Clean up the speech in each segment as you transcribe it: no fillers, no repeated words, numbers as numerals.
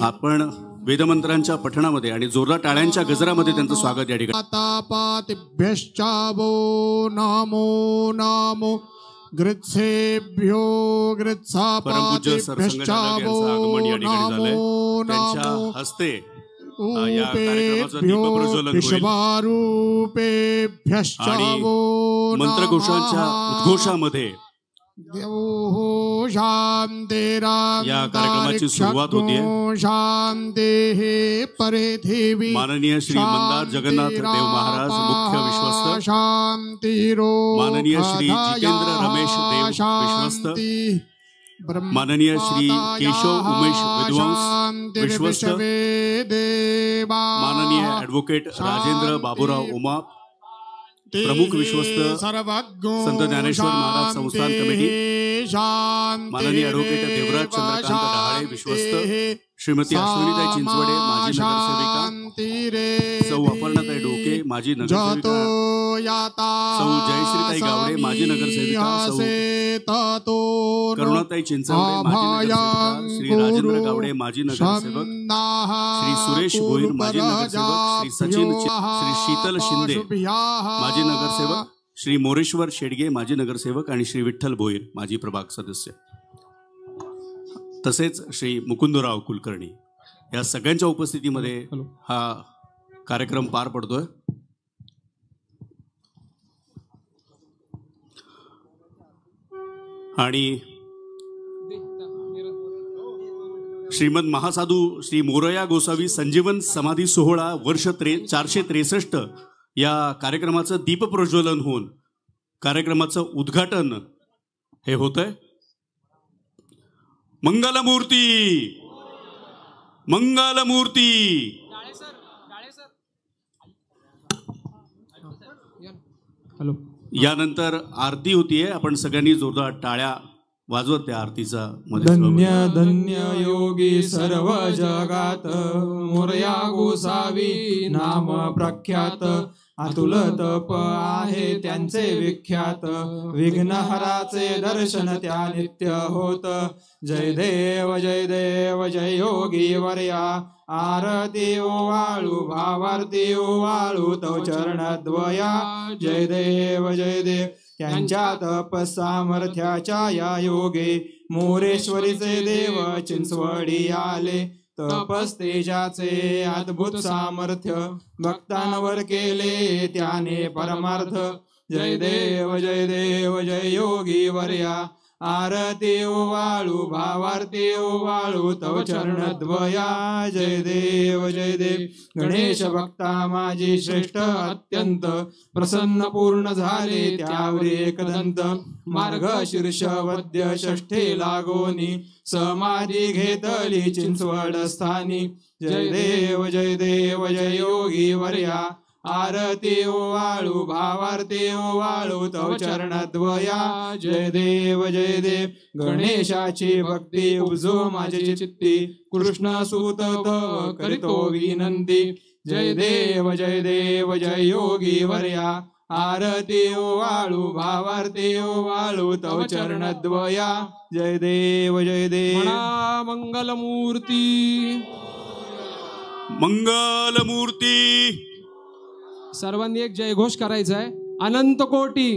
आपण वेदमंत्रांच्या पठणामध्ये आणि जोरदार टाळ्यांच्या गजरामध्ये त्यांचं स्वागत या ठिकाणी. तापातिभ्यश्चावो नमो नमो गृत्सेभ्यो गृत्सापातिभ्यश्चावो नमो नमो हस्ते विषवारूपेभ्यश्चावो मंत्रघोषांच्या उद्घोषामध्ये या कार्यक्रमाची सुरुवात होती. माननीय श्री मंदार जगन्नाथ देव महाराज मुख्य विश्वस्त, माननीय श्री जितेंद्र रमेश देव विश्वस्त, माननीय श्री केशव उमेश विद्वांस विश्वस्त, माननीय ॲडव्होकेट राजेंद्र बाबूराव उमा प्रमुख विश्वस्त, संत ज्ञानेश्वर महाराज संस्थान कमिटी, माननीय ॲडव्होकेट देवराज चंद्रकांत डहाळे विश्वस्त, श्रीमती अश्विनीताई चिंचवडे माजी नगरसेविका, सौ अपर्णाताई डोके माजी नगरसेविका, सौ जयश्रीताई गावडे माजी नगरसेविका, सौ करुणाताई चिंचवडे माजी नगरसेविका, श्री राजेंद्र गावडे माजी नगरसेवक, श्री सुरेश भोईर माजी नगरसेवक, श्री सचिन श्री शीतल शिंदे माजी नगरसेवक, श्री मोरेश्वर शेडगे माजी नगरसेवक आणि श्री विठ्ठल भोईर माजी प्रभाग सदस्य, तसेच श्री मुकुंदराव कुलकर्णी या सगळ्यांच्या उपस्थितीमध्ये हा कार्यक्रम पार पडतोय. आणि श्रीमद महासाधू श्री मोरया गोसावी संजीवन समाधी सोहळा वर्ष 463 या कार्यक्रमाचं दीपप्रज्वलन होऊन कार्यक्रमाचं उद्घाटन हे होतंय. मंगलमूर्ती मंगलमूर्ती. यानंतर आरती होतीये. आपण सगळ्यांनी जोरदार टाळ्या वाजवत त्या आरतीचा मध्ये. धन्य धन्य योगी सर्व जगात मोरया गोसावी नाम प्रख्यात, अतुल तप आहे त्यांचे विख्यात, विघ्नहराचे दर्शन त्या नित्य होत. जय देव जय देव जय योगी वर्या, आरती ओवाळू भावारती ओवाळू तव चरणद्वया. जय देव जय देव त्यांच्या तप सामर्थ्याच्या या योगे, मोरेश्वरीचे देव चिंचवडी आले. तपस तेजाचे अद्भुत सामर्थ्य, भक्तांवर केले त्याने परमार्थ. जय देव जय देव जय योगी वर्या, आरती ओवाळू भावारती ओवाळू तव चरणद्वया. जय देव जय देव. गणेश भक्ता माझी श्रेष्ठ अत्यंत, प्रसन्न पूर्ण झाले त्यावर एकदंत. मार्गशीर्ष वद्य षष्ठे लागोनी, समाधी घेतली चिंचवड स्थानी. जय देव जय देव जय योगी वर्या, आरती ओवाळू भावारती ओवाळू तव चरणद्वया. जय देव जय देव. गणेशाची भक्ती उपजो माझी चित्ती, कृष्ण सूत करीतो विनंती. जय देव जय देव जय योगी वर्या, आरती ओवाळू भावारती ओवाळू तव चरणद्वया. जय देव जय देव. मंगलमूर्ती मंगलमूर्ती. सर्वांनी एक जयघोष करायचा आहे. अनंत कोटी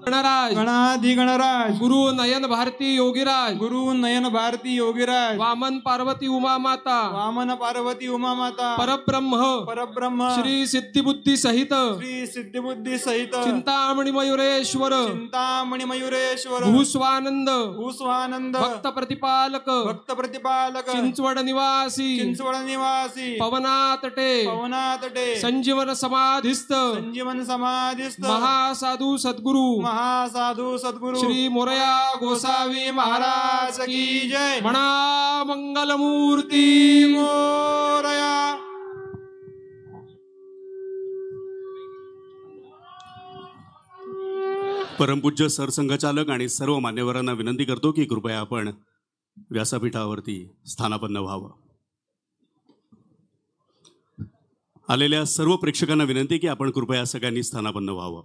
गणराज गणाधी गणराज, गुरु नयन भारती योगीराज, गुरु नयन भारती योगीराज, वामन पार्वती उमा माता, वामन पार्वती उमा माता, परब्रह्म परब्रह्म, श्री सिद्धिबुद्धी सहित, श्री सिद्धिबुद्धी सहित, चिंतामणी मयुरेश्वर, चिंतामणी मयुरेश्वर, भूस्वानंद, भूस्वानंद, भक्त प्रतिपालक, भक्त प्रतिपालक, चिंचवड निवासी, चिंचवड निवासी, पवनातटे, पवनातटे, संजीवन समाधिस्थ, संजीवन समाधिस्थ, महासाधू सद्गुरु, महासाधू सद्गुरु श्री मोरया गोसावी महाराज की जय. म्हणा मंगलमूर्ती मोरया. परमपूज्य सरसंघचालक आणि सर्व मान्यवरांना विनंती करतो की कृपया आपण व्यासपीठावरती स्थानापन्न व्हावं. आलेल्या सर्व प्रेक्षकांना विनंती की आपण कृपया सगळ्यांनी स्थानापन्न व्हावं.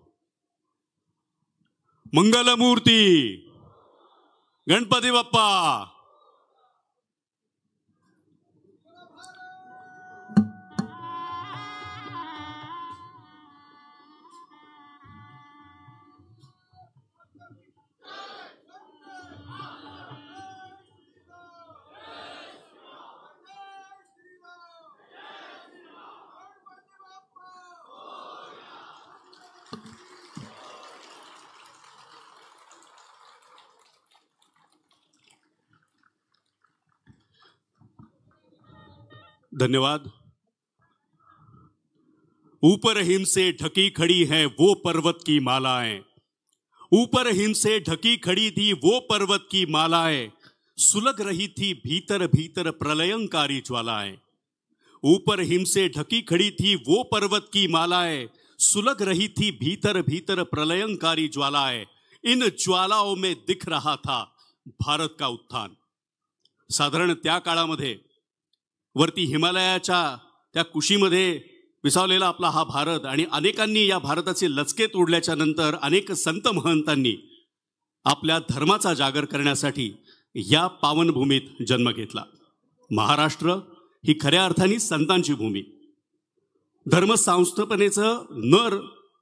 मंगलमूर्ती गणपती बाप्पा. धन्यवाद। ऊपर हिम से ढकी खड़ी है वो पर्वत की मालाएं, ऊपर हिम से ढकी खड़ी थी वो पर्वत की मालाएं, सुलग रही थी भीतर भीतर प्रलयंकारी ज्वालाएं। ऊपर हिम से ढकी खड़ी थी वो पर्वत की मालाएं, सुलग रही थी भीतर भीतर प्रलयंकारी ज्वालाएं। इन ज्वालाओं में दिख रहा था भारत का उत्थान। साधारण त्या काळामध्ये वरती हिमालयाच्या त्या कुशीमध्ये विसावलेला आपला हा भारत आणि अनेकांनी या भारताचे लचके तोडल्याच्या नंतर अनेक संत महंतांनी आपल्या धर्माचा जागर करण्यासाठी या पावनभूमीत जन्म घेतला। महाराष्ट्र ही खऱ्या अर्थाने संतांची भूमी। धर्म संस्थापनेचं नर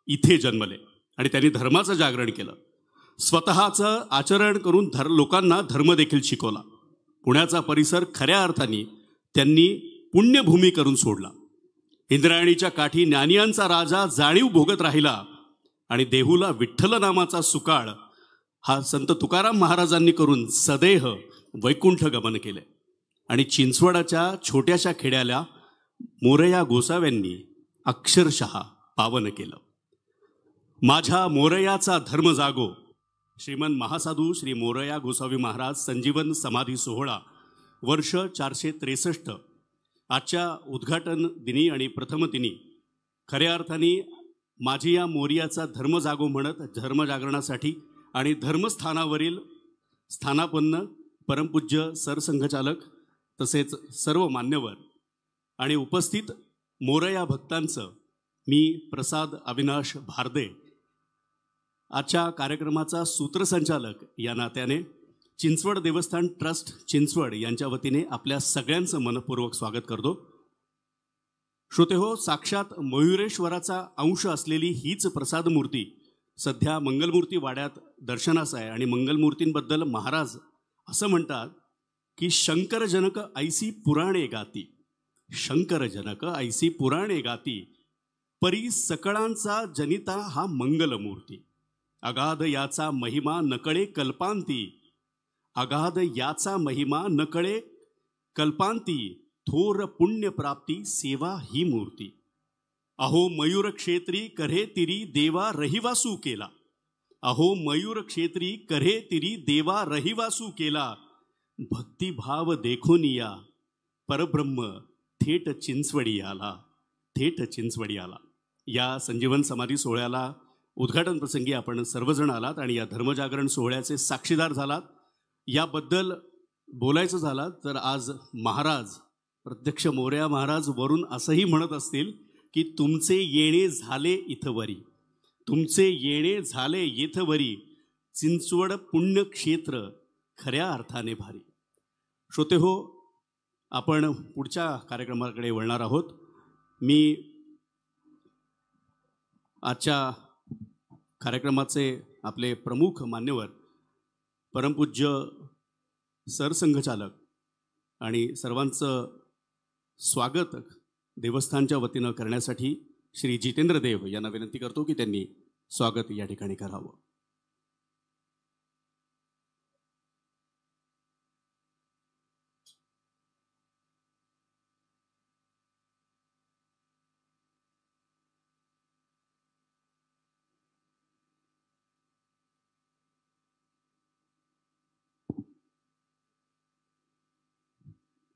इथे जन्मले आणि त्यांनी धर्माचं जागरण केलं। स्वतःचं आचरण करून लोकांना धर्म देखील शिकवला। पुण्याचा परिसर खऱ्या अर्थाने त्यांनी पुण्यभूमी करून सोडला। इंद्रायणीच्या काठी ज्ञानियांचा राजा जाणीव भोगत राहिला आणि देहूला विठ्ठल नामाचा सुकाळ हा संत तुकाराम महाराजांनी करून सदेह वैकुंठ गमन केले। आणि चिंचवडाच्या छोट्याशा खेड्याला मोरया गोसाव्यांनी अक्षरशः पावन केलं। माझ्या मोरयाचा धर्म जागो, श्रीमंत महासाधू श्री मोरया गोसावी महाराज संजीवन समाधी सोहळा वर्ष 463। आजच्या उद्घाटन दिनी आणि प्रथम दिनी खऱ्या अर्थाने माझी या मोरयाचा धर्म जागो म्हणत धर्मजागरणासाठी आणि धर्मस्थानावरील स्थानापन्न परमपूज्य सरसंघचालक तसेच सर्व मान्यवर आणि उपस्थित मोरया भक्तांचं मी प्रसाद अविनाश भारदे आजच्या कार्यक्रमाचा सूत्रसंचालक या नात्याने चिंचवड देवस्थान ट्रस्ट चिंचवड यांच्या वतीने आपल्या सगळ्यांचं मनपूर्वक स्वागत करतो। श्रोतेहो, साक्षात मयुरेश्वराचा अंश असलेली हीच प्रसाद मूर्ती सध्या मंगलमूर्ती वाड्यात दर्शनास आहे आणि मंगलमूर्तींबद्दल महाराज असं म्हणतात की शंकरजनक ऐसी पुराणे गाती, शंकरजनक ऐसी पुराणे गाती, परी सकळांचा जनिता हा मंगलमूर्ती। अगाध याचा महिमा नकळे कल्पांती, अगाध याचा महिमा नकळे कल्पांती, थोर पुण्य प्राप्ती सेवा ही मूर्ती। अहो मयूर क्षेत्री करे तिरी देवा रहिवासू केला, अहो मयूर क्षेत्री करे तिरी देवा रहिवासू केला, भक्तिभाव देखोनिया परब्रह्म थेट चिंचवडी आला, थेट चिंचवडी आला। या संजीवन समाधी सोहळ्याला उद्घाटन प्रसंगी आपण सर्वजण आलात आणि या धर्मजागरण सोहळ्याचे साक्षीदार झालात। याबद्दल बोलायचं झालं तर आज महाराज प्रत्यक्ष मोरया महाराज वरून असंही म्हणत असतील की तुमचे येणे झाले इथवरी, तुमचे येणे झाले येथवरी, चिंचवड पुण्यक्षेत्र खऱ्या अर्थाने भारी। श्रोतेहो, आपण पुढच्या कार्यक्रमाकडे वळणार आहोत। मी आजच्या कार्यक्रमाचे आपले प्रमुख मान्यवर परमपूज्य सरसंघचालक आणि सर्वांचं स्वागत देवस्थानच्या वतीनं करण्यासाठी श्री जितेंद्र देव यांना विनंती करतो की त्यांनी स्वागत या ठिकाणी करावं।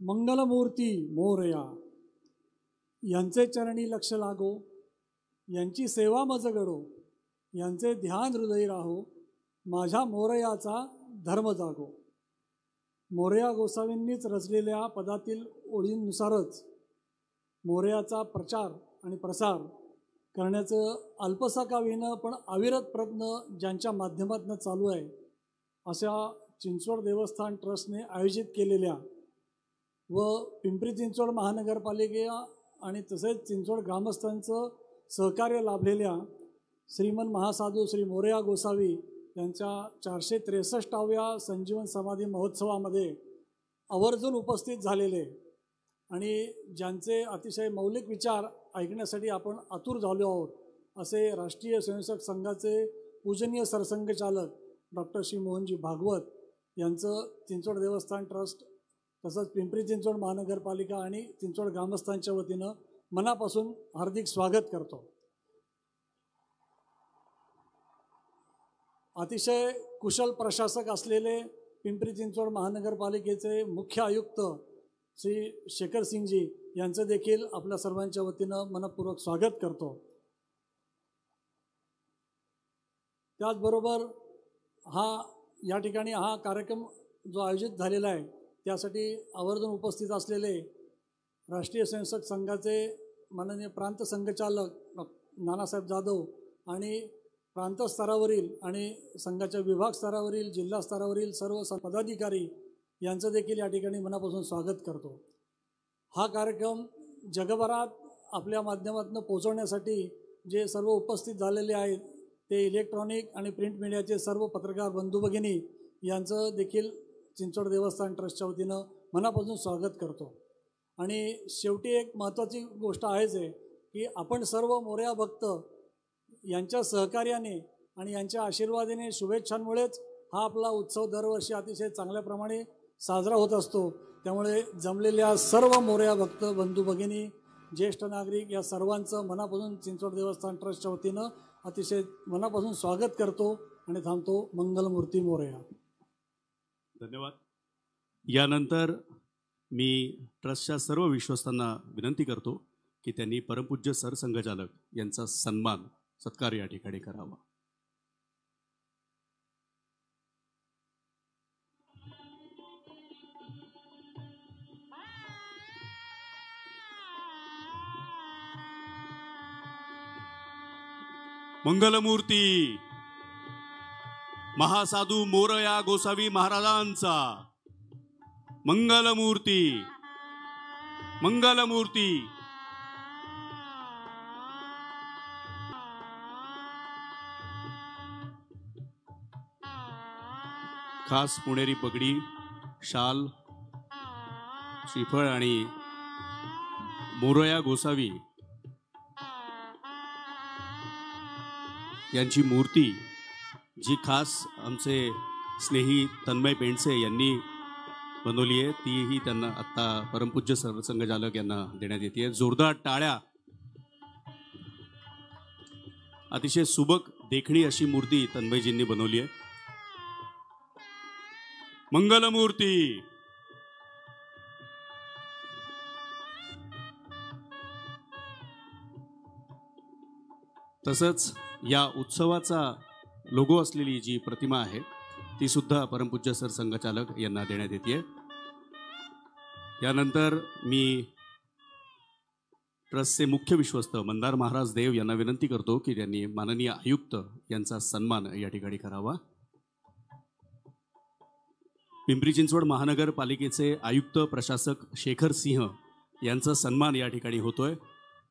मंगलमूर्ती मोरया यांचे चरणी लक्ष लागो, यांची सेवा मज घडो, यांचे ध्यान हृदयी राहो, माझ्या मोरयाचा धर्म जागो। मोरया गोसावींनीच रचलेल्या पदातील ओळींनुसारच मोरयाचा प्रचार आणि प्रसार करण्याचं अल्पसा का होईना पण अविरत प्रयत्न ज्यांच्या माध्यमातून चालू आहे अशा चिंचवड देवस्थान ट्रस्टने आयोजित केलेल्या व पिंपरी चिंचवड महानगरपालिका आणि तसेच चिंचवड ग्रामस्थांचं सहकार्य लाभलेल्या श्रीमंत महासाधू श्री मोरया गोसावी यांच्या 463व्या संजीवन समाधी महोत्सवामध्ये आवर्जून उपस्थित झालेले आणि ज्यांचे अतिशय मौलिक विचार ऐकण्यासाठी आपण आतुर झालो आहोत असे राष्ट्रीय स्वयंसेवक संघाचे पूजनीय सरसंघचालक डॉक्टर श्री मोहनजी भागवत यांचं चिंचवड देवस्थान ट्रस्ट तसंच पिंपरी चिंचवड महानगरपालिका आणि चिंचवड ग्रामस्थांच्या वतीनं मनापासून हार्दिक स्वागत करतो. अतिशय कुशल प्रशासक असलेले पिंपरी चिंचवड महानगरपालिकेचे मुख्य आयुक्त श्री शेखर सिंगजी यांचं देखील आपल्या सर्वांच्या वतीनं मनपूर्वक स्वागत करतो. त्याचबरोबर या ठिकाणी हा कार्यक्रम जो आयोजित झालेला आहे त्यासाठी आवर्जून उपस्थित असलेले राष्ट्रीय स्वयंसेवक संघाचे माननीय प्रांत संघचालक नानासाहेब जाधव आणि प्रांत स्तरावरील आणि संघाच्या विभाग स्तरावरील जिल्हा स्तरावरील सर्व पदाधिकारी यांचं देखील या ठिकाणी मनापासून स्वागत करतो. हा कार्यक्रम जगभरात आपल्या माध्यमातून पोहोचवण्यासाठी जे सर्व उपस्थित झालेले आहेत ते इलेक्ट्रॉनिक आणि प्रिंट मीडियाचे सर्व पत्रकार बंधू भगिनी यांचं देखील चिंचवड देवस्थान ट्रस्टच्या वतीनं मनापासून स्वागत करतो. आणि शेवटी एक महत्त्वाची गोष्ट आहेच आहे की आपण सर्व मोरया भक्त यांच्या सहकार्याने आणि यांच्या आशीर्वादाने शुभेच्छांमुळेच हा आपला उत्सव दरवर्षी अतिशय चांगल्या प्रमाणे साजरा होत असतो. त्यामुळे जमलेल्या सर्व मोरया भक्त बंधू भगिनी ज्येष्ठ नागरिक या सर्वांचं मनापासून चिंचवड देवस्थान ट्रस्टच्या वतीनं अतिशय मनापासून स्वागत करतो आणि थांबतो. मंगलमूर्ती मोरया. धन्यवाद. यानंतर मी ट्रस्टच्या सर्व विश्वस्तांना विनंती करतो की त्यांनी परमपूज्य सरसंघचालक यांचा सत्कार या ठिकाणी करावा. मंगलमूर्ती महासाधू मोरया गोसावी महाराजांचा. मंगलमूर्ती मंगलमूर्ती. खास पुणेरी पगडी, शाल, श्रीफळ आणि मोरया गोसावी यांची मूर्ती जी खास आमचे स्नेही तन्मय पेंडसे यांनी बनवली आहे तीही त्यांना आत्ता परमपूज्य सरसंघचालक यांना देण्यात येते. जोरदार टाळ्या. अतिशय सुबक देखणी अशी मूर्ती तन्मयजींनी बनवली आहे. मंगलमूर्ती. तसंच या उत्सवाचा लोगो असलेली जी प्रतिमा आहे ती सुद्धा परमपूज्य सरसंघचालक यांना देण्यात येते. यानंतर मी ट्रस्टचे मुख्य विश्वस्त मंदार महाराज देव यांना विनंती करतो की त्यांनी माननीय आयुक्त यांचा सन्मान या ठिकाणी करावा. पिंपरी चिंचवड महानगरपालिकेचे आयुक्त प्रशासक शेखर सिंह यांचा सन्मान या ठिकाणी होतोय.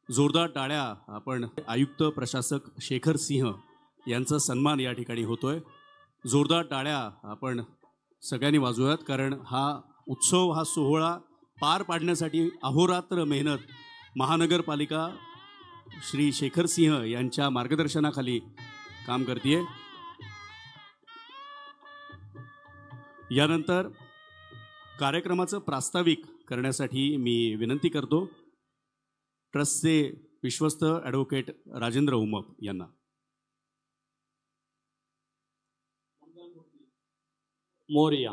जोरदार टाळ्या. आपण आयुक्त प्रशासक शेखर सिंह यांचा सन्मान या ठिकाणी होतोय. जोरदार टाळ्या आपण सगळ्यांनी वाजवूयात, कारण हा उत्सव हा सोहळा पार पाडण्यासाठी अहोरात्र मेहनत महानगरपालिका श्री शेखर सिंह यांच्या मार्गदर्शनाखाली काम करते. यानंतर कार्यक्रमाचं प्रास्ताविक करण्यासाठी मी विनंती करतो ट्रस्टचे विश्वस्त ॲडव्होकेट राजेंद्र उमप यांना. मोरया.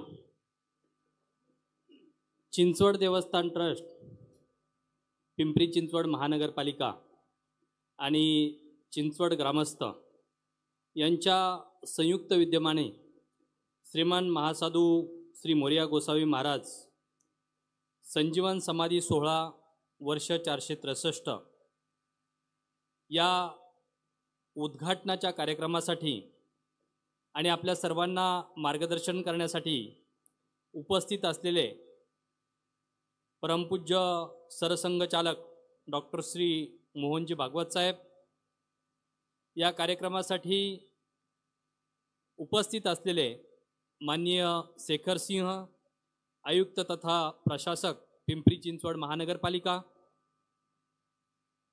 चिंचवड देवस्थान ट्रस्ट, पिंपरी चिंचवड महानगरपालिका आणि चिंचवड ग्रामस्थ यांच्या संयुक्त विद्यमाने श्रीमान महासाधू श्री मोरया गोसावी महाराज संजीवन समाधी सोहळा वर्ष 463 या उद्घाटनाच्या कार्यक्रमासाठी आणि आपल्या सर्वांना मार्गदर्शन करण्यासाठी उपस्थित असलेले परमपूज्य सरसंघचालक डॉक्टर श्री मोहनजी भागवत साहेब, या कार्यक्रमासाठी उपस्थित असलेले माननीय शेखर सिंह आयुक्त तथा प्रशासक पिंपरी चिंचवड महानगरपालिका,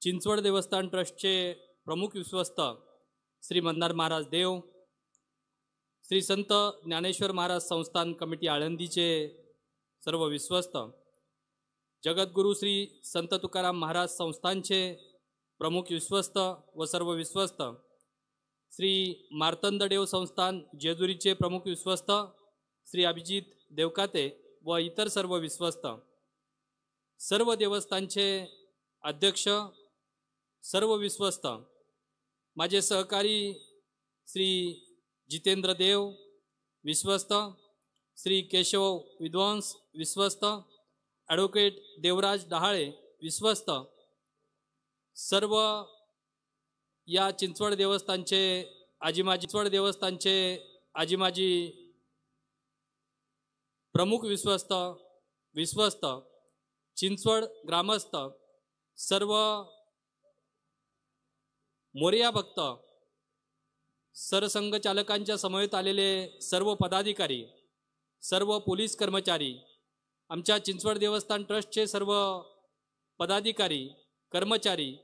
चिंचवड देवस्थान ट्रस्टचे प्रमुख विश्वस्त श्री मंदार महाराज देव, श्री संत ज्ञानेश्वर महाराज संस्थान कमिटी आळंदीचे सर्व विश्वस्त, जगद्गुरु श्री संत तुकाराम महाराज संस्थानचे प्रमुख विश्वस्त व सर्व विश्वस्त, श्री मार्तंडदेव संस्थान जेजुरीचे प्रमुख विश्वस्त श्री अभिजित देवकाते व इतर सर्व विश्वस्त, सर्व देवस्थानचे अध्यक्ष, सर्व विश्वस्त, माझे सहकारी श्री जितेंद्र देव विश्वस्त, श्री केशव विद्वांस विश्वस्त, ॲडव्होकेट देवराज डहाळे विश्वस्त, सर्व या चिंचवड देवस्थानचे आजीमाजी प्रमुख विश्वस्त, चिंचवड ग्रामस्थ, सर्व मोरया भक्त, सरसंघचालकांच्या समवेत आलेले सर्व पदाधिकारी, सर्व पोलीस कर्मचारी, आमच्या चिंचवड देवस्थान ट्रस्टचे सर्व पदाधिकारी, कर्मचारी,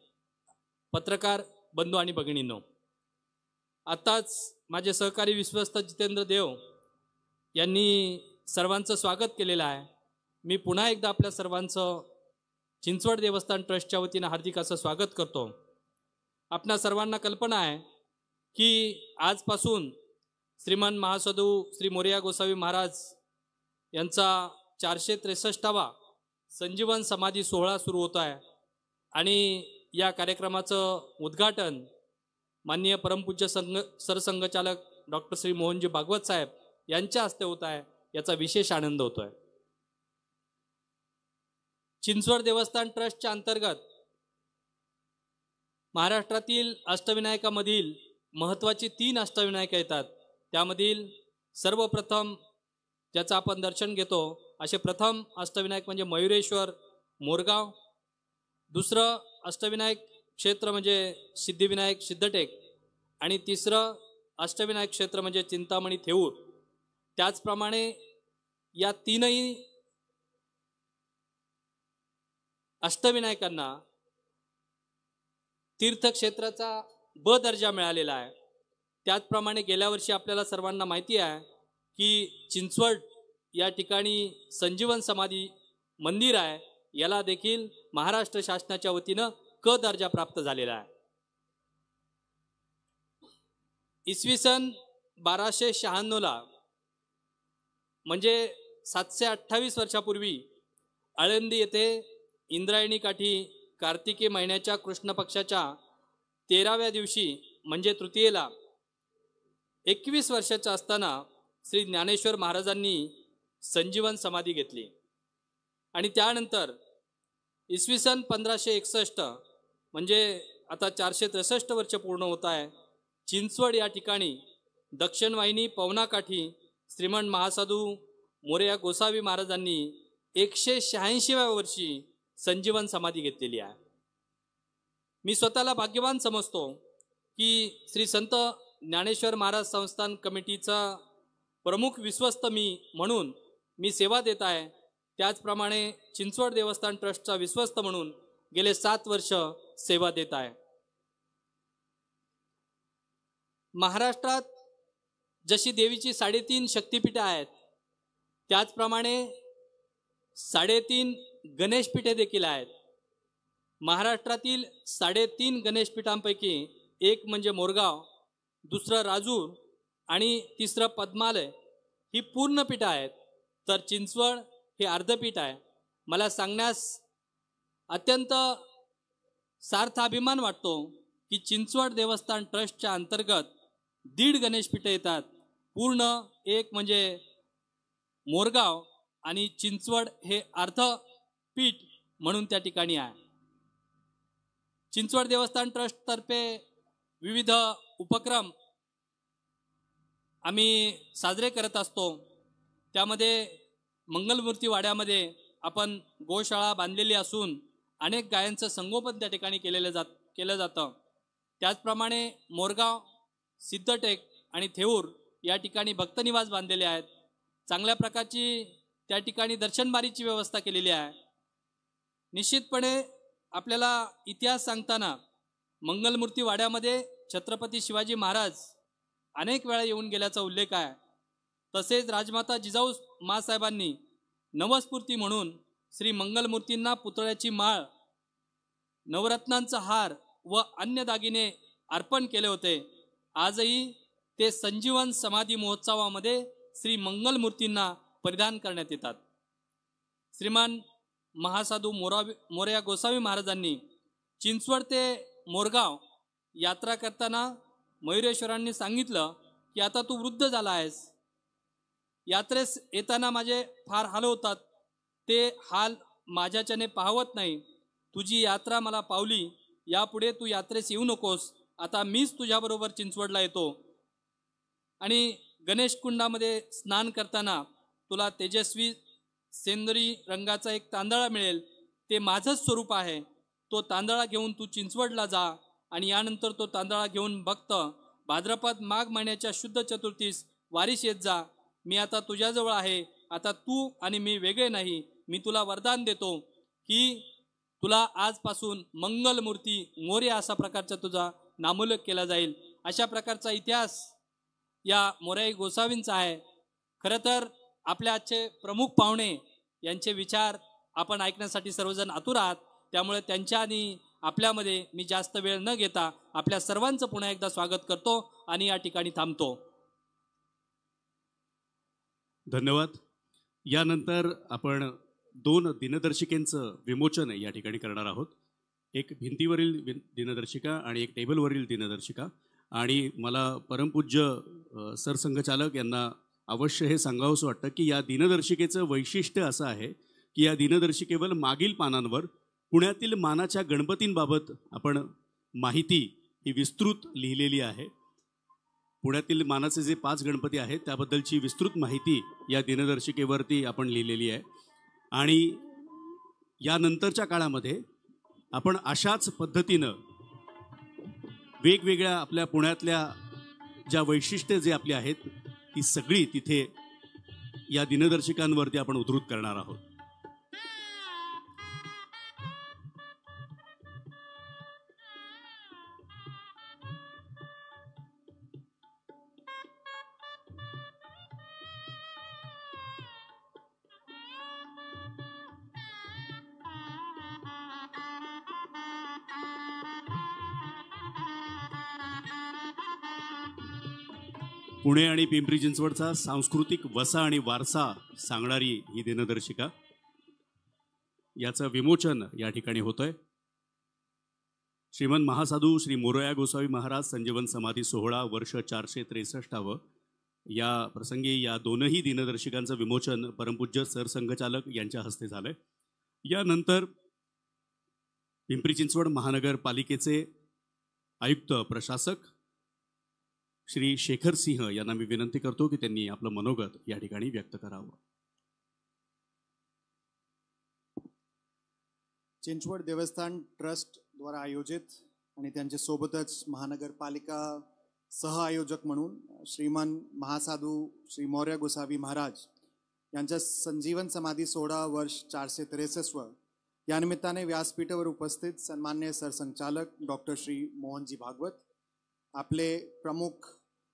पत्रकार बंधू आणि भगिनींनो, आत्ताच माझे सहकारी विश्वस्त जितेंद्र देव यांनी सर्वांचं स्वागत केलेलं आहे. मी पुन्हा एकदा आपल्या सर्वांचं चिंचवड देवस्थान ट्रस्टच्या वतीनं हार्दिक असं स्वागत करतो. आपणा सर्वांना कल्पना आहे की आजपासून श्रीमान महासाधू श्री मोरया गोसावी महाराज यांचा 463वा संजीवन समाधी सोहळा सुरू होत आहे आणि या कार्यक्रमाचं उद्घाटन माननीय परमपूज्य सरसंघचालक डॉक्टर श्री मोहनजी भागवत साहेब यांच्या हस्ते होत आहे. याचा विशेष आनंद होतोय. चिंचवड देवस्थान ट्रस्टच्या अंतर्गत महाराष्ट्रातील अष्टविनायकामधील महत्त्वाची 3 अष्टविनायक येतात. त्यामधील सर्वप्रथम ज्याचं आपण दर्शन घेतो असे प्रथम अष्टविनायक म्हणजे मयुरेश्वर मोरगाव, दुसरं अष्टविनायक क्षेत्र म्हणजे सिद्धिविनायक सिद्धटेक आणि तिसरं अष्टविनायक क्षेत्र म्हणजे चिंतामणी थेऊर. त्याचप्रमाणे या 3ही अष्टविनायकांना तीर्थक्षेत्राचा ब दर्जा मिळालेला आहे. त्याचप्रमाणे गेल्या वर्षी आपल्याला सर्वांना माहिती आहे की चिंचवड या ठिकाणी संजीवन समाधी मंदिर आहे, याला देखील महाराष्ट्र शासनाच्या वतीनं क दर्जा प्राप्त झालेला आहे. इसवी सन 1296 म्हणजे 728 वर्षापूर्वी आळंदी येथे इंद्रायणी काठी कार्तिकी महिन्याच्या कृष्ण पक्षाच्या 13व्या दिवशी म्हणजे तृतीयेला 21 वर्षाचा असताना श्री ज्ञानेश्वर महाराजांनी संजीवन समाधी घेतली आणि त्यानंतर इसवी सन 1561 म्हणजे आता 463 वर्ष पूर्ण होत आहे. चिंचवड या ठिकाणी दक्षिण वाहिनी पवनाकाठी श्रीमंत महासाधू मोरया गोसावी महाराजांनी 186व्या वर्षी संजीवन समाधी घेतलेली आहे. मी स्वतःला भाग्यवान समजतो की श्री संत ज्ञानेश्वर महाराज संस्थान कमिटीचा प्रमुख विश्वस्त म्हणून मी सेवा देत आहे. त्याचप्रमाणे चिंचवड देवस्थान ट्रस्टचा विश्वस्त म्हणून गेले 7 वर्ष सेवा देत आहे. महाराष्ट्रात जशी देवीची 3.5 शक्तिपीठे आहेत त्याचप्रमाणे 3.5 गणेशपीठे देखील आहेत. महाराष्ट्रातील 3.5 गणेशपीठांपैकी एक म्हणजे मोरगाव, दुसरं राजूर आणि तिसरं पद्मालय ही पूर्ण पीठ आहेत, तर चिंचवड हे अर्धपीठ आहे. मला सांगण्यास अत्यंत सार्थ अभिमान वाटतो की चिंचवड देवस्थान ट्रस्टच्या अंतर्गत 1.5 गणेशपीठे येतात. पूर्ण एक म्हणजे मोरगाव आणि चिंचवड हे अर्धपीठ म्हणून त्या ठिकाणी आहे. चिंचवड देवस्थान ट्रस्टतर्फे विविध उपक्रम आम्ही साजरे करत असतो. त्यामध्ये मंगलमूर्ती वाड्यामध्ये आपण गोशाळा बांधलेली असून अनेक गायांचं संगोपन त्या ठिकाणी केलं जातं. त्याचप्रमाणे मोरगाव, सिद्धटेक आणि थेऊर या ठिकाणी भक्तनिवास बांधलेले आहेत. चांगल्या प्रकारची त्या ठिकाणी दर्शनबारीची व्यवस्था केलेली आहे. निश्चितपणे आपल्याला इतिहास सांगताना मंगलमूर्ती वाड्यामध्ये छत्रपती शिवाजी महाराज अनेक वेळा येऊन गेल्याचा उल्लेख आहे. तसेच राजमाता जिजाऊ मासाहेबांनी नवस्फूर्ती म्हणून श्री मंगलमूर्तींना पुतळ्याची माळ, नवरत्नांचा हार व अन्य दागिने अर्पण केले होते. आजही ते संजीवन समाधी महोत्सवामध्ये श्री मंगलमूर्तींना परिधान करण्यात येतात. श्रीमान महासाधू मोरया गोसावी महाराजांनी चिंचवड ते मोरगाव यात्रा करताना मयुरेश्वरांनी सांगितलं की आता तू वृद्ध झाला आहेस, यात्रेस येताना माझे फार हाल होतात, ते हाल माझ्याच्याने पाहवत नाही. तुझी यात्रा मला पावली, यापुढे तू यात्रेस येऊ नकोस, आता मीच तुझ्याबरोबर चिंचवडला येतो आणि गणेश कुंडामध्ये स्नान करताना तुला तेजस्वी सेंद्री रंगाचा एक तांदळा मिळेल, ते माझंच स्वरूप आहे. तो तांदळा घेऊन तू चिंचवडला जा आणि यानंतर तो तांदळा घेऊन भक्त भाद्रपद माघ महिन्याच्या शुद्ध चतुर्थीस वारीस येत जा. मी आता तुझ्याजवळ आहे, आता तू आणि मी वेगळे नाही. मी तुला वरदान देतो की तुला आजपासून मंगलमूर्ती मोरया असा प्रकारचा तुझा नामोल्लेख केला जाईल. अशा प्रकारचा इतिहास या मोरया गोसावींचा आहे. खरं तर आपल्या आजचे प्रमुख पाहुणे यांचे विचार आपण ऐकण्यासाठी सर्वजण आतुर आहात. त्यामुळे त्यांच्या आणि आपल्यामध्ये मी जास्त वेळ न घेता आपल्या सर्वांचं पुन्हा एकदा स्वागत करतो आणि या ठिकाणी थांबतो. धन्यवाद. यानंतर आपण 2 दिनदर्शिकेंचं विमोचन या ठिकाणी करणार आहोत. एक भिंतीवरील दिनदर्शिका आणि एक टेबलवरील दिनदर्शिका. आणि मला परमपूज्य सरसंघचालक यांना अवश्य हे सांगावंसं वाटतं की या दिनदर्शिकेचं वैशिष्ट्य असं आहे की या दिनदर्शिकेवर मागील पानांवर पुण्यातील मानाच्या गणपतींबाबत आपण माहिती ही विस्तृत लिहिलेली आहे. पुण्यातील मानाचे जे 5 गणपती आहेत त्याबद्दलची विस्तृत माहिती या दिनदर्शिकेवरती आपण लिहिलेली आहे. आणि यानंतरच्या काळामध्ये आपण अशाच पद्धतीनं वेगवेगळ्या आपल्या पुण्यातल्या ज्या वैशिष्ट्ये जे आपली आहेत ती सगळी तिथे या दिनदर्शिकांवरती आपण उद्धृत करणार आहोत. पुणे आणि पिंपरी चिंचवडचा सांस्कृतिक वसा आणि वारसा सांगणारी ही दिनदर्शिका, याचं विमोचन या ठिकाणी होतंय. श्रीमंत महासाधू श्री मोरया गोसावी महाराज संजीवन समाधी सोहळा वर्ष 463. या प्रसंगी या 2ही दिनदर्शिकांचं विमोचन परमपूज्य सरसंघचालक यांच्या हस्ते झालंय. यानंतर पिंपरी चिंचवड महानगरपालिकेचे आयुक्त प्रशासक श्री शेखर सिंह यांना मी विनंती करतो की त्यांनी आपलं मनोगत या ठिकाणी व्यक्त करावं. चिंचवड देवस्थान ट्रस्ट द्वारा आयोजित आणि त्यांच्या सोबतच महानगरपालिका सह आयोजक म्हणून श्रीमान महासाधू श्री मोरया गोसावी महाराज यांच्या संजीवन समाधी सोहळा वर्ष 463 या निमित्ताने व्यासपीठावर उपस्थित सन्मान्य सरसंचालक डॉक्टर श्री मोहनजी भागवत, आपले प्रमुख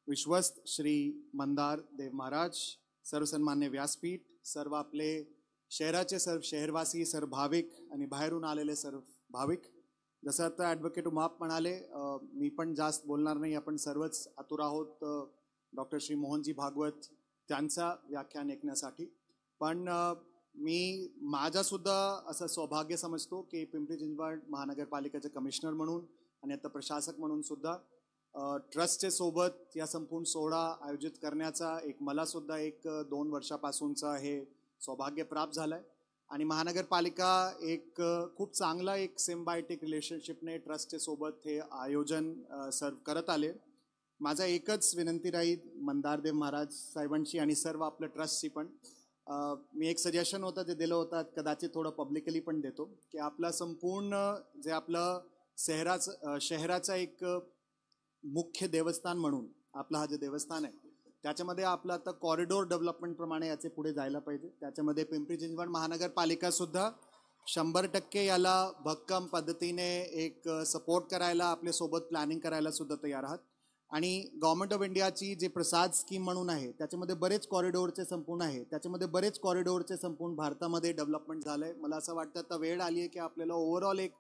विश्वस्त श्री मंदार देव महाराज, सर्व सन्मान्य व्यासपीठ, सर्व आपले शहराचे सर्व शहरवासी, सर्व भाविक आणि बाहेरून आलेले सर्व भाविक. जसं आता ॲडव्होकेट उमाप म्हणाले, मी पण जास्त बोलणार नाही, आपण सर्वच आतुर आहोत डॉक्टर श्री मोहनजी भागवत त्यांचा व्याख्यान ऐकण्यासाठी. पण मी माझासुद्धा असं सौभाग्य समजतो की पिंपरी चिंचवड महानगरपालिकेचे कमिशनर म्हणून आणि आता प्रशासक म्हणून सुद्धा ट्रस्टचे सोबत या संपूर्ण सोहळा आयोजित करण्याचा मला सुद्धा 2 वर्षापासूनचा हे सौभाग्य प्राप्त झालं आहे. आणि महानगरपालिका खूप चांगला सिम्बायोटिक रिलेशनशिपने ट्रस्टचे सोबत हे आयोजन सर्व करत आले. माझा एकच विनंती राहील मंदारदेव महाराज साहेबांची आणि सर्व आपल्या ट्रस्टची पण, मी एक सजेशन होतं ते दिलं होतं, कदाचित थोडं पब्लिकली पण देतो की आपला संपूर्ण जे आपलं शहराचा मुख्य देवस्थान म्हणून आपला हा जे देवस्थान आहे त्याच्यामध्ये आपलं आता कॉरिडोर डेव्हलपमेंटप्रमाणे याचे पुढे जायला पाहिजे. त्याच्यामध्ये पिंपरी चिंचवड महानगरपालिकासुद्धा 100% याला भक्कम पद्धतीने सपोर्ट करायला, आपल्यासोबत प्लॅनिंग करायला सुद्धा तयार आहात. आणि गव्हर्नमेंट ऑफ इंडियाची जे प्रसाद स्कीम म्हणून आहे त्याच्यामध्ये बरेच कॉरिडोरचे संपूर्ण आहे, त्याच्यामध्ये बरेच कॉरिडोरचे संपूर्ण भारतामध्ये डेव्हलपमेंट झालंय. मला असं वाटतं आता वेळ आली आहे की आपल्याला ओव्हरऑल एक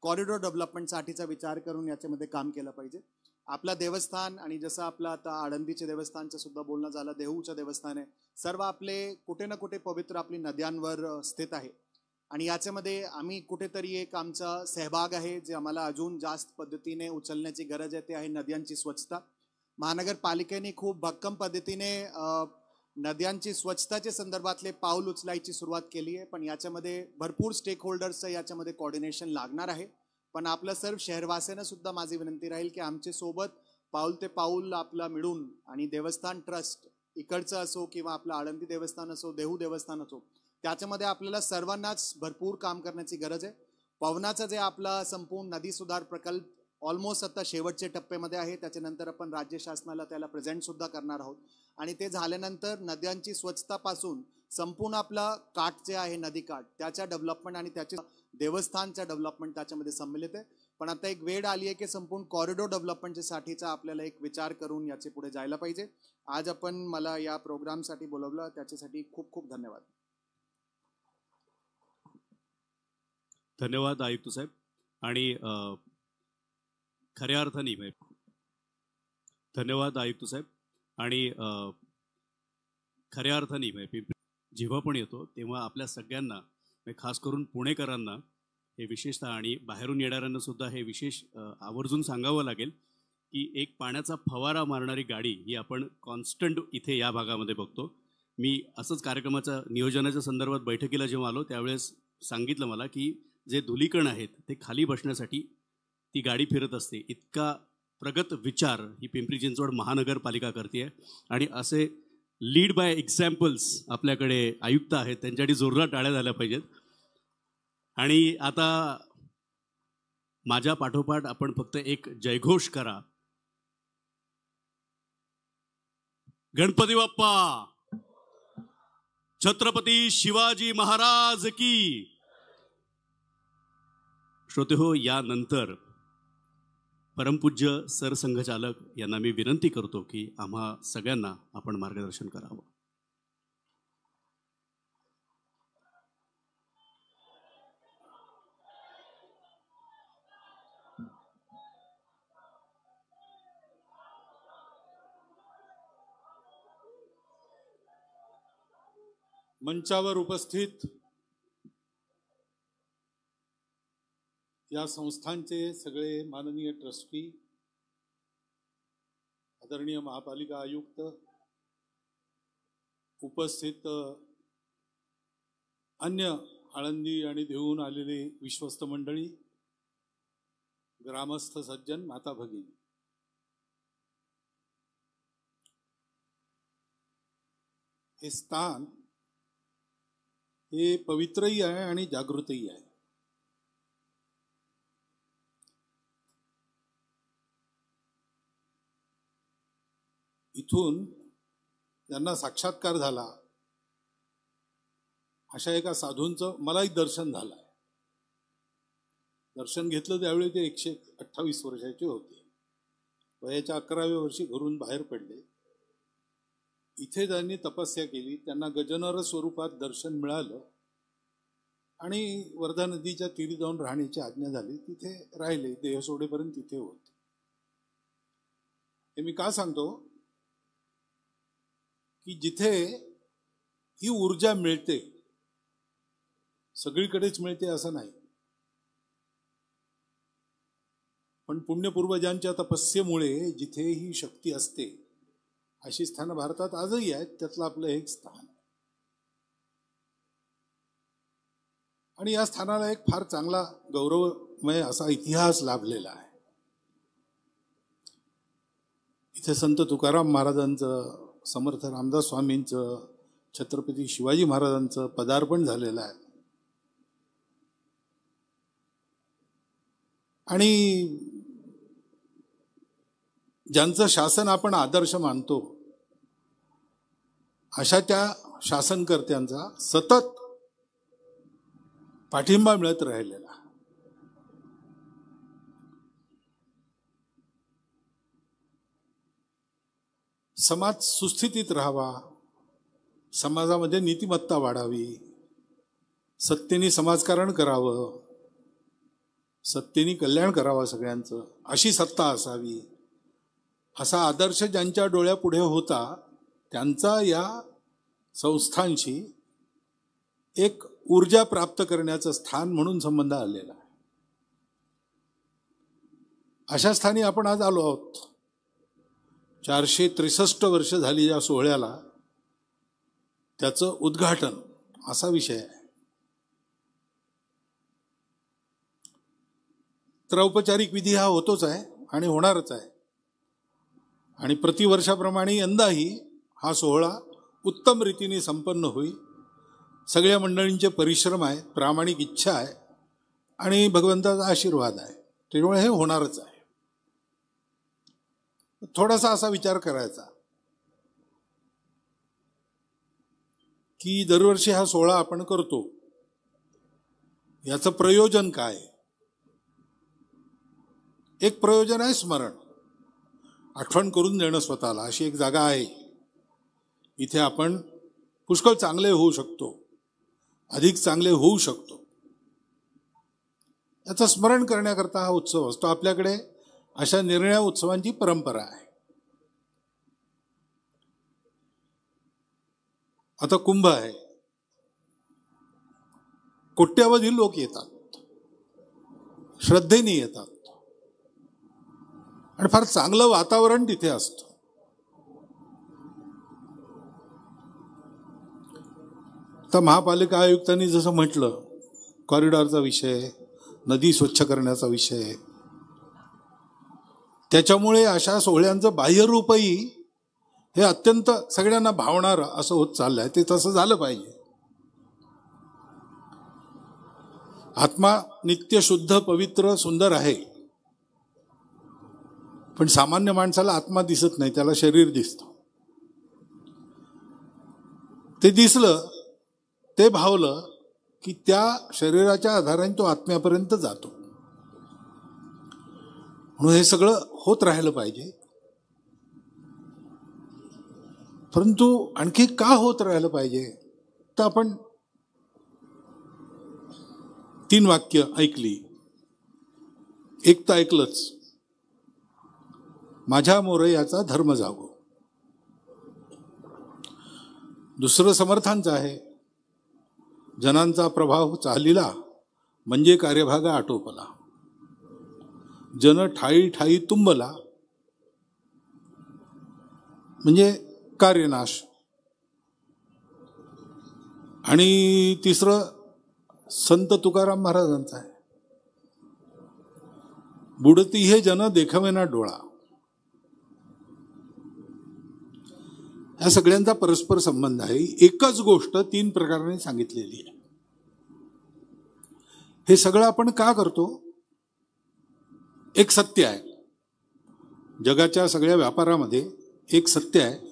कॉरिडोर डेव्हलपमेंटसाठीचा विचार करून याच्यामध्ये काम केलं पाहिजे. आपला देवस्थान आणि जसं आपलं आता आळंदीचे देवस्थानचं सुद्धा बोलणं झालं, देहूचं देवस्थान आहे, सर्व आपले कुठे ना कुठे पवित्र आपली नद्यांवर स्थित आहे. आणि याच्यामध्ये आम्ही कुठेतरी एक आमचा सहभाग आहे जे आम्हाला अजून जास्त पद्धतीने उचलण्याची गरज आहे, ते आहे नद्यांची स्वच्छता. महानगरपालिकेने खूप भक्कम पद्धतीने नद्यांची स्वच्छताच्या संदर्भातले पाऊल उचलायची सुरुवात केली आहे, पण याच्यामध्ये भरपूर स्टेक होल्डर्सचं याच्यामध्ये कोऑर्डिनेशन लागणार आहे. पण आपलं सर्व शहरवासियांना सुद्धा माझी विनंती राहील की आमच्या सोबत पाऊल ते पाऊल आपला मिळून आणि देवस्थान ट्रस्ट इकडचं असो किंवा आपलं आळंदी देवस्थान असो, देहू देवस्थान असो, त्याच्यामध्ये आपल्याला सर्वांनाच भरपूर काम करण्याची गरज आहे. पवनाचं जे आपला संपूर्ण नदी सुधार प्रकल्प ऑलमोस्ट आता शेवटच्या टप्प्यामध्ये आहे, त्याच्यानंतर आपण राज्य शासनाला त्याला प्रेझेंट सुद्धा करणार आहोत. आणि ते झाल्यानंतर नद्यांची स्वच्छतापासून संपूर्ण आपला काठ जे आहे नदी काठ त्याच्या डेव्हलपमेंट आणि त्याचे देवस्थानच्या डेव्हलपमेंट त्याच्यामध्ये सम्मिलित आहे. पण आता एक वेळ आली आहे की संपूर्ण कॉरिडोर डेव्हलपमेंटच्या साठीचा आपल्याला एक विचार करून याचे पुढे जायला पाहिजे. आज आपण मला या प्रोग्रामसाठी बोलवलं त्याच्यासाठी खूप खूप धन्यवाद. धन्यवाद आयुक्त साहेब. आणि खऱ्या अर्थाने धन्यवाद आयुक्त साहेब. आणि खऱ्या अर्थाने जेव्हा पण येतो तेव्हा आपल्या सगळ्यांना खास करून पुणेकरांना हे विशेषतः आणि बाहेरून येणाऱ्यांना सुद्धा हे विशेष आवर्जून सांगावं लागेल की एक पाण्याचा फवारा मारणारी गाडी ही आपण कॉन्स्टंट इथे या भागामध्ये बघतो. मी असंच कार्यक्रमाच्या नियोजनाच्या संदर्भात बैठकीला जेव्हा आलो त्यावेळेस सांगितलं मला की जे धुलीकण आहेत ते खाली बसण्यासाठी ती गाडी फिरत असते. इतका प्रगत विचार ही पिंपरी चिंचवड महानगरपालिका करते. आणि असे लीड बाय एक्झाम्पल्स आपल्याकडे आयुक्त आहेत, त्यांच्यासाठी जोरदार टाळ्या झाल्या पाहिजेत. आणि आता माझ्या पाठोपाठ आपण फक्त एक जयघोष करा, गणपती बाप्पा, छत्रपती शिवाजी महाराज की. श्रोते हो, यानंतर परमपूज्य सरसंघचालक यांना मी विनंती करतो की आम्हा सगळ्यांना आपण मार्गदर्शन करावं. मंचावर उपस्थित या संस्थांचे सगळे माननीय ट्रस्टी, आदरणीय महापालिका आयुक्त, उपस्थित अन्य आळंदी आणि देहून आलेले विश्वस्त मंडळी, ग्रामस्थ सज्जन, माता भगिनी, हे स्थान हे पवित्रही आहे आणि जागृतही आहे. इथून त्यांना साक्षात्कार झाला अशा एका साधूंचं मलाही दर्शन झालं आहे. दर्शन घेतलं त्यावेळी ते 128 वर्षाचे होते. वयाच्या 11व्या वर्षी घरून बाहेर पडले. इथे त्यांनी तपस्या केली, त्यांना गजनर स्वरूपात दर्शन मिळालं आणि वर्धा नदीच्या तीरी जाऊन राहण्याची आज्ञा झाली. तिथे राहिले, देह सोडेपर्यंत तिथे होते. हे मी का सांगतो की जिथे ही ऊर्जा मिळते, सगळीकडेच मिळते असं नाही, पण पुण्यपूर्वजांच्या तपस्येमुळे जिथे ही शक्ती असते अशी स्थानं भारतात आजही आहेत. त्यातलं आपलं एक स्थान. आणि या स्थानाला एक फार चांगला गौरवमय असा इतिहास लाभलेला आहे. इथे संत तुकाराम महाराजांचं, समर्थ रामदास स्वामींचं, छत्रपती शिवाजी महाराजांचं पदार्पण झालेलं आहे. आणि ज्यांचं शासन आपण आदर्श मानतो अशा त्या शासनकर्त्यांचा सतत पाठिंबा मिळत राहिलेला. समाज सुस्थितीत राहावा, समाजामध्ये नीतिमत्ता वाढावी, सत्तेने समाजकारण करावं, सत्तेने कल्याण करावं सगळ्यांचं, अशी सत्ता असावी, असा आदर्श ज्यांच्या डोळ्यापुढे होता त्यांचा या संस्थांशी एक ऊर्जा प्राप्त करण्याचं स्थान म्हणून संबंध आलेला आहे. अशा स्थानी आपण आज आलो आहोत. 463 वर्ष झाली या सोहळ्याला, त्याचं उद्घाटन असा विषय आहे. तर औपचारिक विधी हा होतोच आहे आणि होणारच आहे. आणि प्रतिवर्षाप्रमाणे यंदाही हा सोहळा उत्तम रीतीने संपन्न होईल. सगळ्या मंडळींचे परिश्रम आहेत, प्रामाणिक इच्छा आहे आणि भगवंताचा आशीर्वाद आहे, त्यामुळे हे होणारच आहे. थोडासा असा विचार करायचा की दरवर्षी हा सोहळा आपण करतो, याचं प्रयोजन काय? एक प्रयोजन आहे स्मरण, आठवण करून देणं स्वतःला. अशी एक जागा आहे, इथे आपण पुष्कळ चांगले होऊ शकतो, अधिक चांगले होऊ शकतो, याचं स्मरण करण्याकरता हा उत्सव असतो. आपल्याकडे अशा निरनिळ्या उत्सवांची परंपरा आहे. आता कुंभ आहे, कोट्यावधी लोक येतात, श्रद्धेने येतात आणि फार चांगलं वातावरण तिथे असतं. तर महापालिका आयुक्तांनी जसं म्हटलं, कॉरिडॉरचा विषय, नदी स्वच्छ करण्याचा विषय, त्याच्यामुळे अशा सोहळ्यांचं बाह्यरूपही हे अत्यंत सगळ्यांना भावणारं असं होत चाललंय. ते तसं झालं पाहिजे. आत्मा नित्य शुद्ध पवित्र सुंदर आहे, पण सामान्य माणसाला आत्मा दिसत नाही, त्याला शरीर दिसतं. ते दिसलं, ते भावलं की त्या शरीराच्या आधाराने तो आत्म्यापर्यंत जातो. म्हणून हे सगळं होत राहिलं पाहिजे. परंतु आणखी का होत राहिलं पाहिजे? तर आपण 3 वाक्य ऐकली. एक तर ऐकलंच, माझ्या मोरयाचा धर्म जागो. दुसरं समर्थांचं आहे, जनांचा प्रभाव चालिला म्हणजे कार्यभाग आटोपला. जन ठाई ठाई तुंबला म्हणजे कार्यनाश. आणि तिसरं संत तुकाराम महाराजांचं आहे, बुडती हे जन देखावेना डोळा. या सगळ्यांचा परस्पर संबंध आहे. एकच गोष्ट 3 प्रकाराने सांगितलेली आहे. हे सगळं आपण का करतो? एक सत्य आहे, जगाच्या सगळ्या व्यापारामध्ये एक सत्य आहे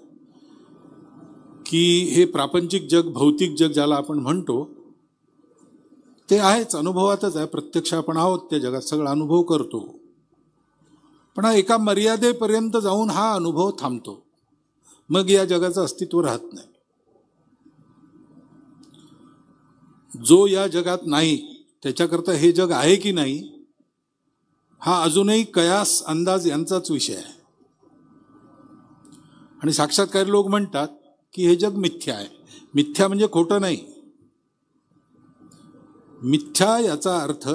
की हे प्रापंचिक जग, भौतिक जग ज्याला आपण म्हणतो, ते आहेच, अनुभवातच आहे. प्रत्यक्ष आपण आहोत त्या जगात, सगळा अनुभव करतो. पण एका मर्यादेपर्यंत जाऊन हा अनुभव थांबतो, मग या जगाचं अस्तित्व राहत नाही. जो या जगात नाही त्याच्याकरता हे जग आहे की नाही हा अजूनही कयास अंदाज यांचाच विषय आहे. आणि साक्षात्कारी लोक म्हणतात की हे जग मिथ्या आहे. मिथ्या म्हणजे खोटं नाही. मिथ्या याचा अर्थ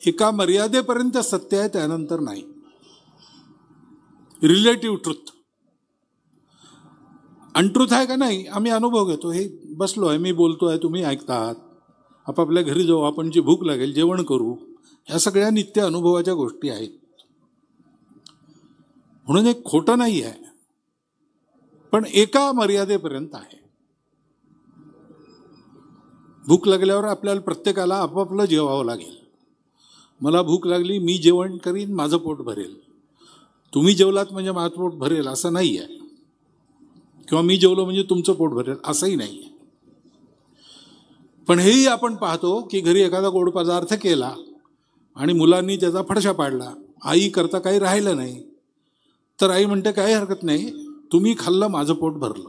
एका मर्यादेपर्यंत सत्य आहे, त्यानंतर नाही. Relative truth. अनट्रुथ आहे का नाही आम्ही अनुभव घेतो. हे बसलो आहे, मी बोलतो आहे, तुम्ही ऐकता आहात, आपापल्या घरी जाऊ, आपण जी भूक लागेल जेवण करू, ह्या सगळ्या नित्य अनुभवाच्या गोष्टी आहेत. म्हणून एक खोटं नाही आहे, पण एका मर्यादेपर्यंत आहे. भूक लागल्यावर आपल्याला प्रत्येकाला आपापलं जेवावं लागेल. मला भूक लागली, मी जेवण करीन, माझं पोट भरेल. तुम्ही जेवलात म्हणजे माझं पोट भरेल असं नाही आहे, किंवा मी जेवलो म्हणजे तुमचं पोट भरेल असंही नाही आहे. पण हेही आपण पाहतो की घरी एखादा गोड पदार्थ केला आणि मुलांनी त्याचा फडशा पाडला, आई करता काही राहिलं नाही, तर आई म्हणते काही हरकत नाही, तुम्ही खाल्लं माझं पोट भरलं.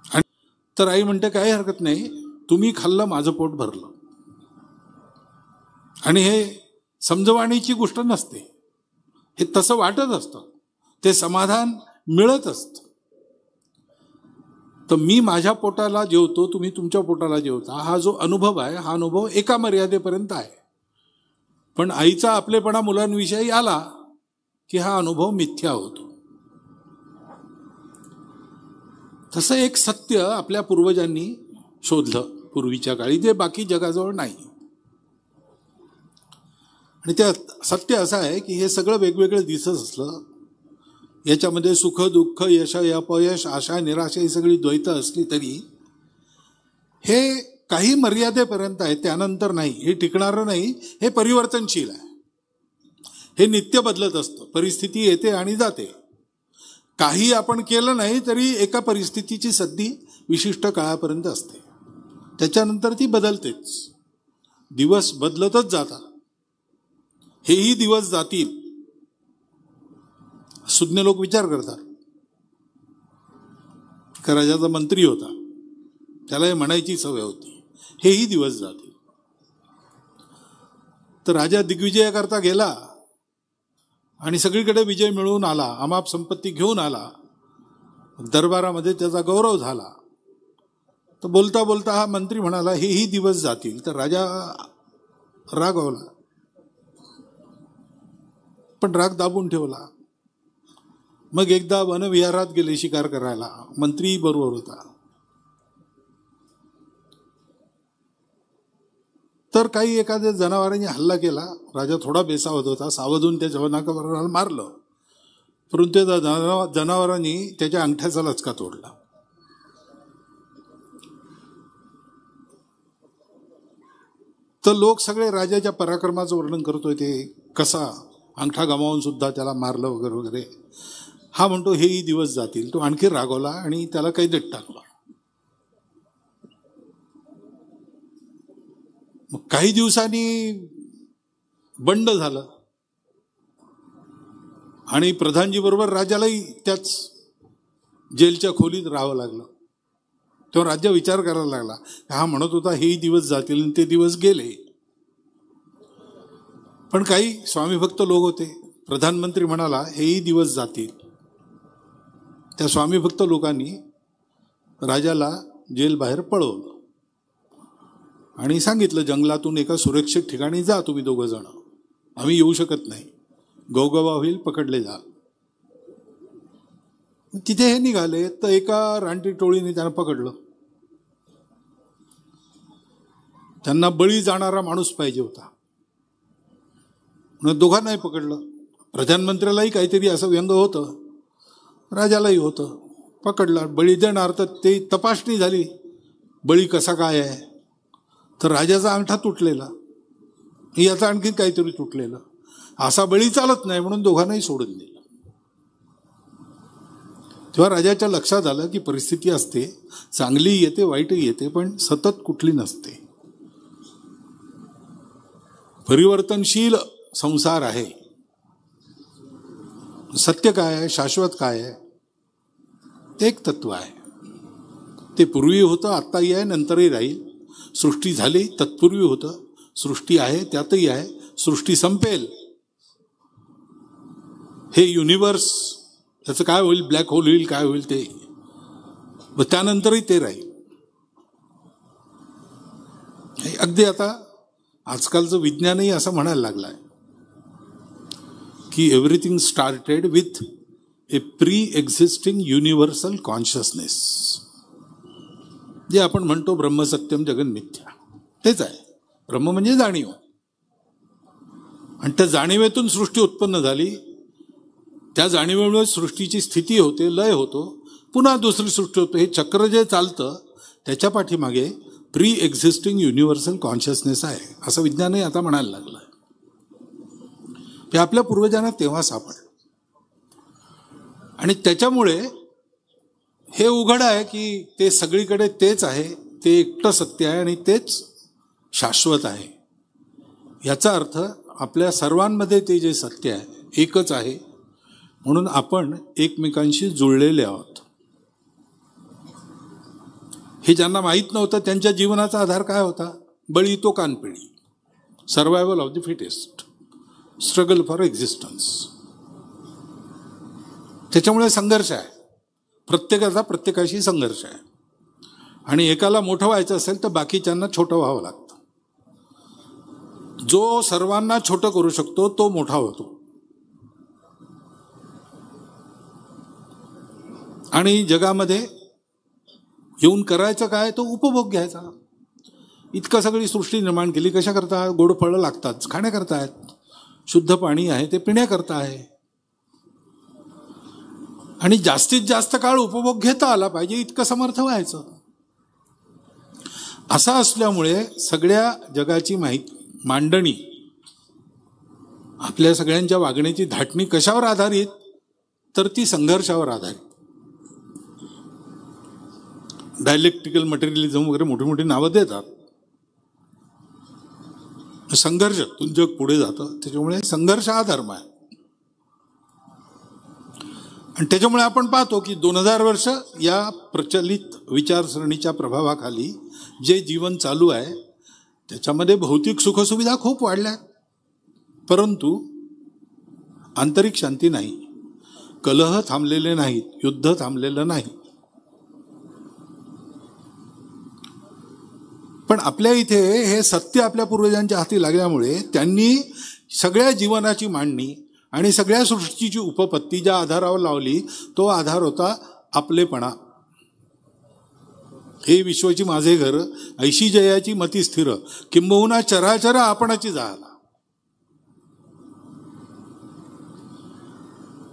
आणि तर आई म्हणते काही हरकत नाही, तुम्ही खाल्लं माझं पोट भरलं. आणि हे समजवाणीची गोष्ट नसते, हे तसं वाटत असतं, ते समाधान मिळत असतं. तर मी माझ्या पोटाला जेवतो, तुम्ही तुमच्या पोटाला जेवता, हा जो अनुभव आहे हा अनुभव एका मर्यादेपर्यंत आहे. पण आईचा आपलेपणा मुलांविषयी आला की हा अनुभव मिथ्या होतो. तसं एक सत्य आपल्या पूर्वजांनी शोधलं पूर्वीच्या काळी, जे बाकी जगाजवळ नाही. आणि ते सत्य असं आहे की हे सगळं वेगवेगळं दिसत असलं, याच्यामध्ये सुख दुःख यश अपयश आशा निराशा ही सगळी द्वैत असली तरी हे काही मर्यादेपर्यंत आहे, त्यानंतर नाही, हे टिकणारं नाही, हे परिवर्तनशील आहे, हे नित्य बदलत असतं. परिस्थिती येते आणि जाते. काही आपण केलं नाही तरी एका परिस्थितीची सद्दी विशिष्ट काळापर्यंत असते, त्याच्यानंतर ती बदलतेच. दिवस बदलतच जातात. हेही दिवस जातील. सुज्ञ लोक विचार करतात. का राजाचा मंत्री होता, त्याला हे म्हणायची सवय होती, हेही दिवस जातील. तर राजा दिग्विजयाकरता गेला आणि सगळीकडे विजय मिळवून आला, अमाप संपत्ती घेऊन आला, दरबारामध्ये त्याचा गौरव झाला. तर बोलता बोलता हा मंत्री म्हणाला हेही दिवस जातील. तर राजा रागवला, पण राग दाबून ठेवला. मग एकदा वनविहारात गेले शिकार करायला, मंत्री बरोबर होता. तर काही एखाद्या जनावरांनी हल्ला केला. राजा थोडा बेसावत होता, सावधून त्या जनावराला मारलं, परंतु त्या जनावरांनी त्याच्या अंगठ्याचा लचका तोडला. तर लोक सगळे राजाच्या पराक्रमाचं वर्णन करतोय, ते कसा अंगठा गमावून सुद्धा त्याला मारलं वगैरे वगैरे. हा म्हणतो हेही दिवस जातील. तो आणखी रागवला आणि त्याला कैदेत टाकला. मग काही दिवसांनी बंड झालं आणि प्रधानजी बरोबर राजालाही त्याच जेलच्या खोलीत राहावं लागलं. तेव्हा राज्य विचार करायला लागला. हा म्हणत होता हेही दिवस जातील आणि ते दिवस गेले. पण काही स्वामीभक्त लोक होते. प्रधानमंत्री म्हणाला हेही दिवस जातील. त्या स्वामीभक्त लोकांनी राजाला जेल बाहेर पळवलं आणि सांगितलं जंगलातून एका सुरक्षित ठिकाणी जा तुम्ही दोघं जण, आम्ही येऊ शकत नाही, गवगवा होईल, पकडले जा. तिथे हे निघाले तर एका रानटी टोळीने त्यांना पकडलं. त्यांना बळी जाणारा माणूस पाहिजे होता म्हणून दोघांनाही पकडलं. प्रधानमंत्र्यालाही काहीतरी असं व्यंग होतं, राजालाही होतं. पकडला, बळी देणार. तर ते तपासणी झाली बळी कसा काय आहे. तर राजाचा अंगठा तुटलेला, याचा आणखी काहीतरी तुटलेलं. असा बळी चालत नाही म्हणून दोघांनाही सोडून दिलं. तेव्हा राजाच्या लक्षात आलं की परिस्थिती असते, चांगली येते वाईटही येते, पण सतत कुठली नसते. परिवर्तनशील संसार आहे. सत्य काय आहे, शाश्वत काय आहे, ते एक तत्व आहे. ते पूर्वी होतं, आत्ताही आहे, नंतरही राहील. सृष्टी झाली तत्पूर्वी होतं, सृष्टी आहे त्यातही आहे, सृष्टी संपेल. हे युनिवर्स त्याचं काय होईल, ब्लॅक होल होईल, काय होईल ते, व त्यानंतरही ते राहील. अगदी आता आजकालचं विज्ञानही असं म्हणायला लागलं आहे की everything started with A pre existing universal consciousness. जे आपण म्हणतो ब्रह्मसत्यम जगन मिथ्या, तेच आहे. ब्रह्म म्हणजे जाणीव, आणि त्या जाणीवेतून सृष्टी उत्पन्न झाली. त्या जाणीवेमुळे सृष्टीची स्थिती होते, लय होतो, पुन्हा दुसरी सृष्टी होते. हे चक्र जे चालतं त्याच्या पाठीमागे प्री एक्झिस्टिंग युनिव्हर्सल कॉन्शियसनेस आहे, असं विज्ञानही आता म्हणायला लागलं आहे. हे आपल्या पूर्वजांना तेव्हा सापडलं. आणि त्याच्यामुळे हे उघड आहे की ते सगळीकडे तेच आहे, ते एकटं सत्य आहे आणि तेच शाश्वत आहे. याचा अर्थ आपल्या सर्वांमध्ये ते जे सत्य आहे एकच आहे, म्हणून आपण एकमेकांशी जुळलेले आहोत. हे ज्यांना माहीत नव्हतं त्यांच्या जीवनाचा आधार काय होता? बळी तो कानपिणी, survival of the fittest, struggle for existence. त्याच्यामुळे संघर्ष आहे, प्रत्येकाचा प्रत्येकाशी संघर्ष आहे. आणि एकाला मोठं व्हायचं असेल तर बाकीच्यांना छोटं व्हावं लागतं. जो सर्वांना छोटं करू शकतो तो मोठा होतो. आणि जगामध्ये येऊन करायचं काय? तो उपभोग घ्यायचा. इतकं सगळी सृष्टी निर्माण केली कशा करता? गोड फळं लागतात खाण्याकरता आहेत, शुद्ध पाणी आहे ते पिण्याकरता आहे. आणि जास्तीत जास्त काळ उपभोग घेता आला पाहिजे इतकं समर्थ व्हायचं. असं असल्यामुळे सगळ्या जगाची मांडणी, आपल्या सगळ्यांच्या वागण्याची धाटणी कशावर आधारित? तर ती संघर्षावर आधारित. डायलेक्ट्रिकल मटेरियलिझम वगैरे मोठी मोठी नावं देतात. संघर्षातून जग पुढे जातं. त्याच्यामुळे संघर्ष हा धर्म आहे. आणि त्याच्यामुळे आपण पाहतो की 2000 वर्ष या प्रचलित विचारसरणीच्या प्रभावाखाली जे जीवन चालू आहे त्याच्यामध्ये भौतिक सुखसुविधा खूप वाढल्या, परंतु आंतरिक शांती नाही, कलह थांबलेले नाहीत, युद्ध थांबलेलं नाही. पण आपल्या इथे हे सत्य आपल्या पूर्वजांच्या हाती लागल्यामुळे त्यांनी सगळ्या जीवनाची मांडणी आणि सगळ्या सृष्टीची उपपत्ती ज्या आधारावर लावली तो आधार होता आपलेपणा. हे विश्वाची माझे घर, ऐशी जयाची मती स्थिर, किंबहुना चराचर आपणाची जाळला.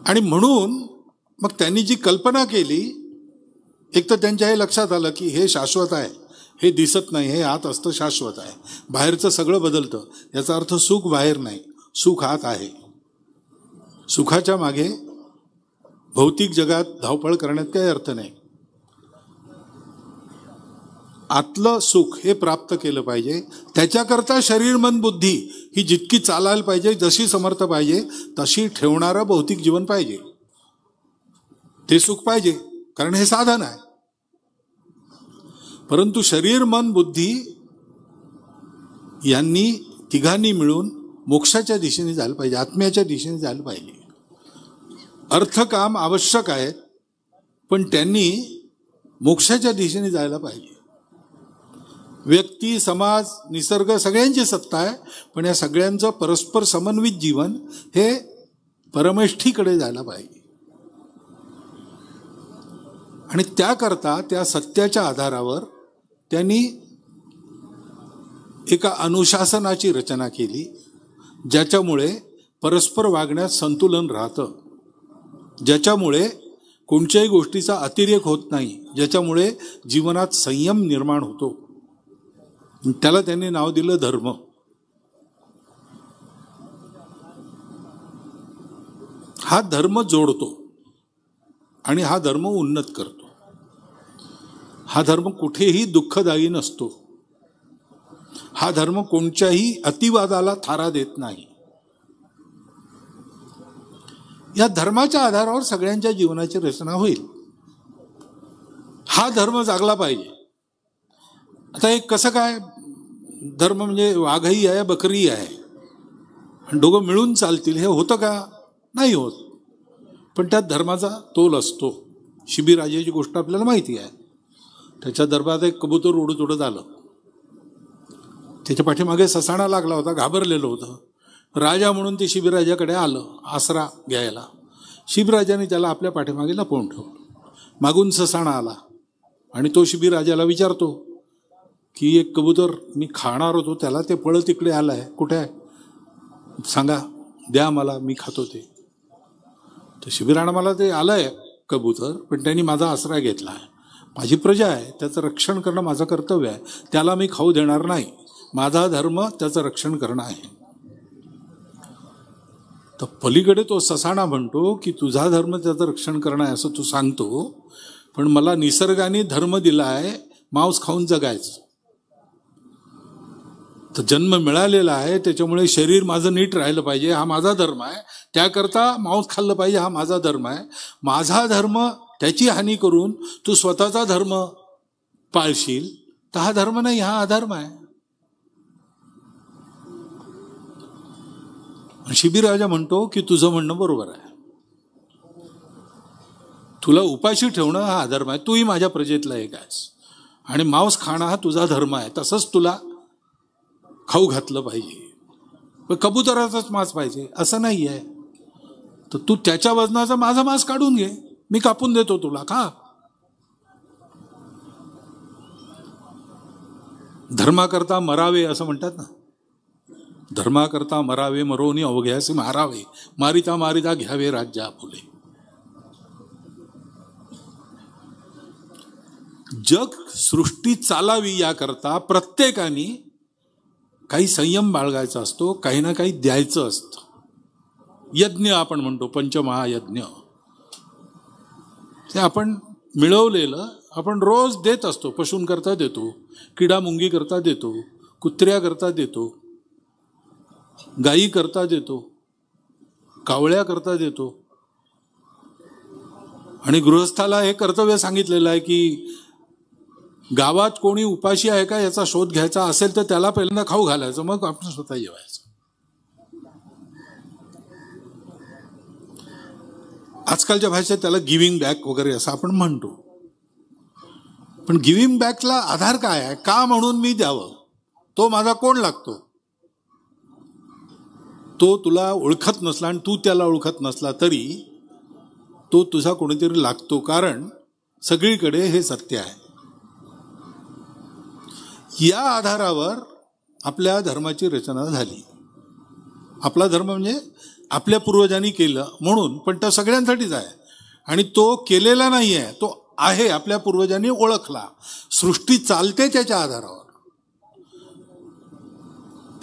आणि म्हणून मग त्यांनी जी कल्पना केली, एक तर त्यांच्या हे लक्षात आलं की हे शाश्वत आहे, हे दिसत नाही, हे आत असतं शाश्वत आहे. बाहेरचं सगळं बदलतं. याचा अर्थ सुख बाहेर नाही, सुख आत आहे. सुखाच्या मागे भौतिक जगात धावपळ करण्यात काही अर्थ नाही. आतलं सुख हे प्राप्त केलं पाहिजे. त्याच्याकरता शरीर मन बुद्धी ही जितकी चालायला पाहिजे, जशी समर्थ पाहिजे तशी ठेवणारं भौतिक जीवन पाहिजे. ते सुख पाहिजे कारण हे साधन आहे. परंतु शरीर मन बुद्धी यांनी तिघांनी मिळून मोक्षाच्या दिशेने जायला पाहिजे, आत्म्याच्या दिशेने जायला पाहिजे. अर्थकाम आवश्यक आहेत पण त्यांनी मोक्षाच्या दिशेने जायला पाहिजे. व्यक्ती, समाज, निसर्ग सगळ्यांची सत्ता आहे, पण या सगळ्यांचं परस्पर समन्वित जीवन हे परमेष्ठीकडे जायला पाहिजे. आणि त्याकरता त्या सत्याच्या आधारावर त्यांनी एका अनुशासनाची रचना केली, ज्याच्यामुळे परस्पर वागण्यात संतुलन राहतं, ज्याच्यामुळे कोणत्याही गोष्टीचा अतिरेक होत नाही, ज्याच्यामुळे जीवनात संयम निर्माण होतो. त्याला त्यांनी नाव दिलं धर्म. हा धर्म जोडतो आणि हा धर्म उन्नत करतो. हा धर्म कुठेही दुःखदायी नसतो. हा धर्म कोणत्याही अतिवादाला थारा देत नाही. या धर्माच्या आधारावर सगळ्यांच्या जीवनाची रचना होईल. हा धर्म जागला पाहिजे. आता एक कसं काय? धर्म म्हणजे वाघही आहे बकरीही आहे, दोघं मिळून चालतील हे होतं का? नाही होत. पण त्यात धर्माचा तोल असतो. शिबीराजाची गोष्ट आपल्याला माहिती आहे. त्याच्या दरबारात एक कबूतर उडत उडत आलं. त्याच्या पाठीमागे ससाणा लागला होता, घाबरलेलं होतं. राजा म्हणून ते शिबीराजाकडे आलं आसरा घ्यायला. शिबीराजाने त्याला आपल्या पाठीमागे लपवून ठेवलं. मागून ससाणा आला आणि तो शिबीराजाला विचारतो की एक कबूतर मी खाणार होतो त्याला, ते फळं तिकडे आलं आहे, कुठे आहे सांगा, द्या मला, मी खातो ते. तर शिबिराणा मला ते आलं आहे कबूतर, पण त्यांनी माझा आसरा घेतला आहे. माझी प्रजा आहे, त्याचं रक्षण करणं माझं कर्तव्य आहे. त्याला मी खाऊ देणार नाही. माझा धर्म त्याचं रक्षण करणं आहे. तर पलीकडे तो ससाणा म्हणतो की तुझा धर्म त्याचं रक्षण करणं आहे असं तू सांगतो, पण मला निसर्गाने धर्म दिला आहे मांस खाऊन जगायचं. तर जन्म मिळालेला आहे, त्याच्यामुळे शरीर माझं नीट राहिलं पाहिजे, हा माझा धर्म आहे. त्याकरता मांस खाल्लं पाहिजे, हा माझा धर्म आहे. माझा धर्म त्याची हानी करून तू स्वतःचा धर्म पाळशील तर हा धर्म नाही, हा अधर्म आहे. शिबिराजा म्हणतो की तुझं म्हणणं बरोबर आहे, तुला उपाशी ठेवणं हा अधर्म आहे, तूही माझ्या प्रजेतला एक आहेस आणि मांस खाणं हा तुझा धर्म आहे, तसंच तुला खाऊ घातलं पाहिजे. कबुतराचाच मांस पाहिजे असं नाही आहे, तर तू त्याच्या वजनाचा माझा मांस काढून घे, मी कापून देतो तुला, खा. धर्माकरता मरावे असं म्हणतात ना, धर्माकरता मरावे मरोनी अवघ्यासी मारावे, मारिता मारिता घ्यावे राज्य आपुले. जग सृष्टी चालावी याकरता प्रत्येकाने काही संयम बाळगायचा असतो, काही ना काही द्यायचं असतं. यज्ञ आपण म्हणतो, पंचमहायज्ञ, ते आपण मिळवलेलं आपण रोज देत असतो. पशूंकरता देतो, किडा मुंगी करता देतो, कुत्र्याकरता देतो, गायी करता देतो, कावळ्या करता देतो. आणि गृहस्थाला हे कर्तव्य सांगितलेलं आहे की गावात कोणी उपाशी आहे का याचा शोध घ्यायचा असेल तर त्याला पहिल्यांदा खाऊ घालायचं, मग आपण स्वतः जेवायचं. आजकालच्या भाषेत त्याला गिव्हिंग बॅक वगैरे असं आपण म्हणतो. पण गिव्हिंग बॅकला आधार काय आहे? का म्हणून मी द्यावं? तो माझा कोण लागतो? तो तुला ओळखत नसला आणि तू त्याला ओळखत नसला तरी तो तुझा कोणीतरी लागतो, कारण सगळीकडे हे सत्य आहे. या आधारावर आपल्या धर्माची रचना झाली. आपला धर्म म्हणजे आपल्या पूर्वजांनी केलं म्हणून, पण तो सगळ्यांसाठीच आहे आणि तो केलेला नाही आहे, तो आहे, आपल्या पूर्वजांनी ओळखला. सृष्टी चालते त्याच्या आधारावर.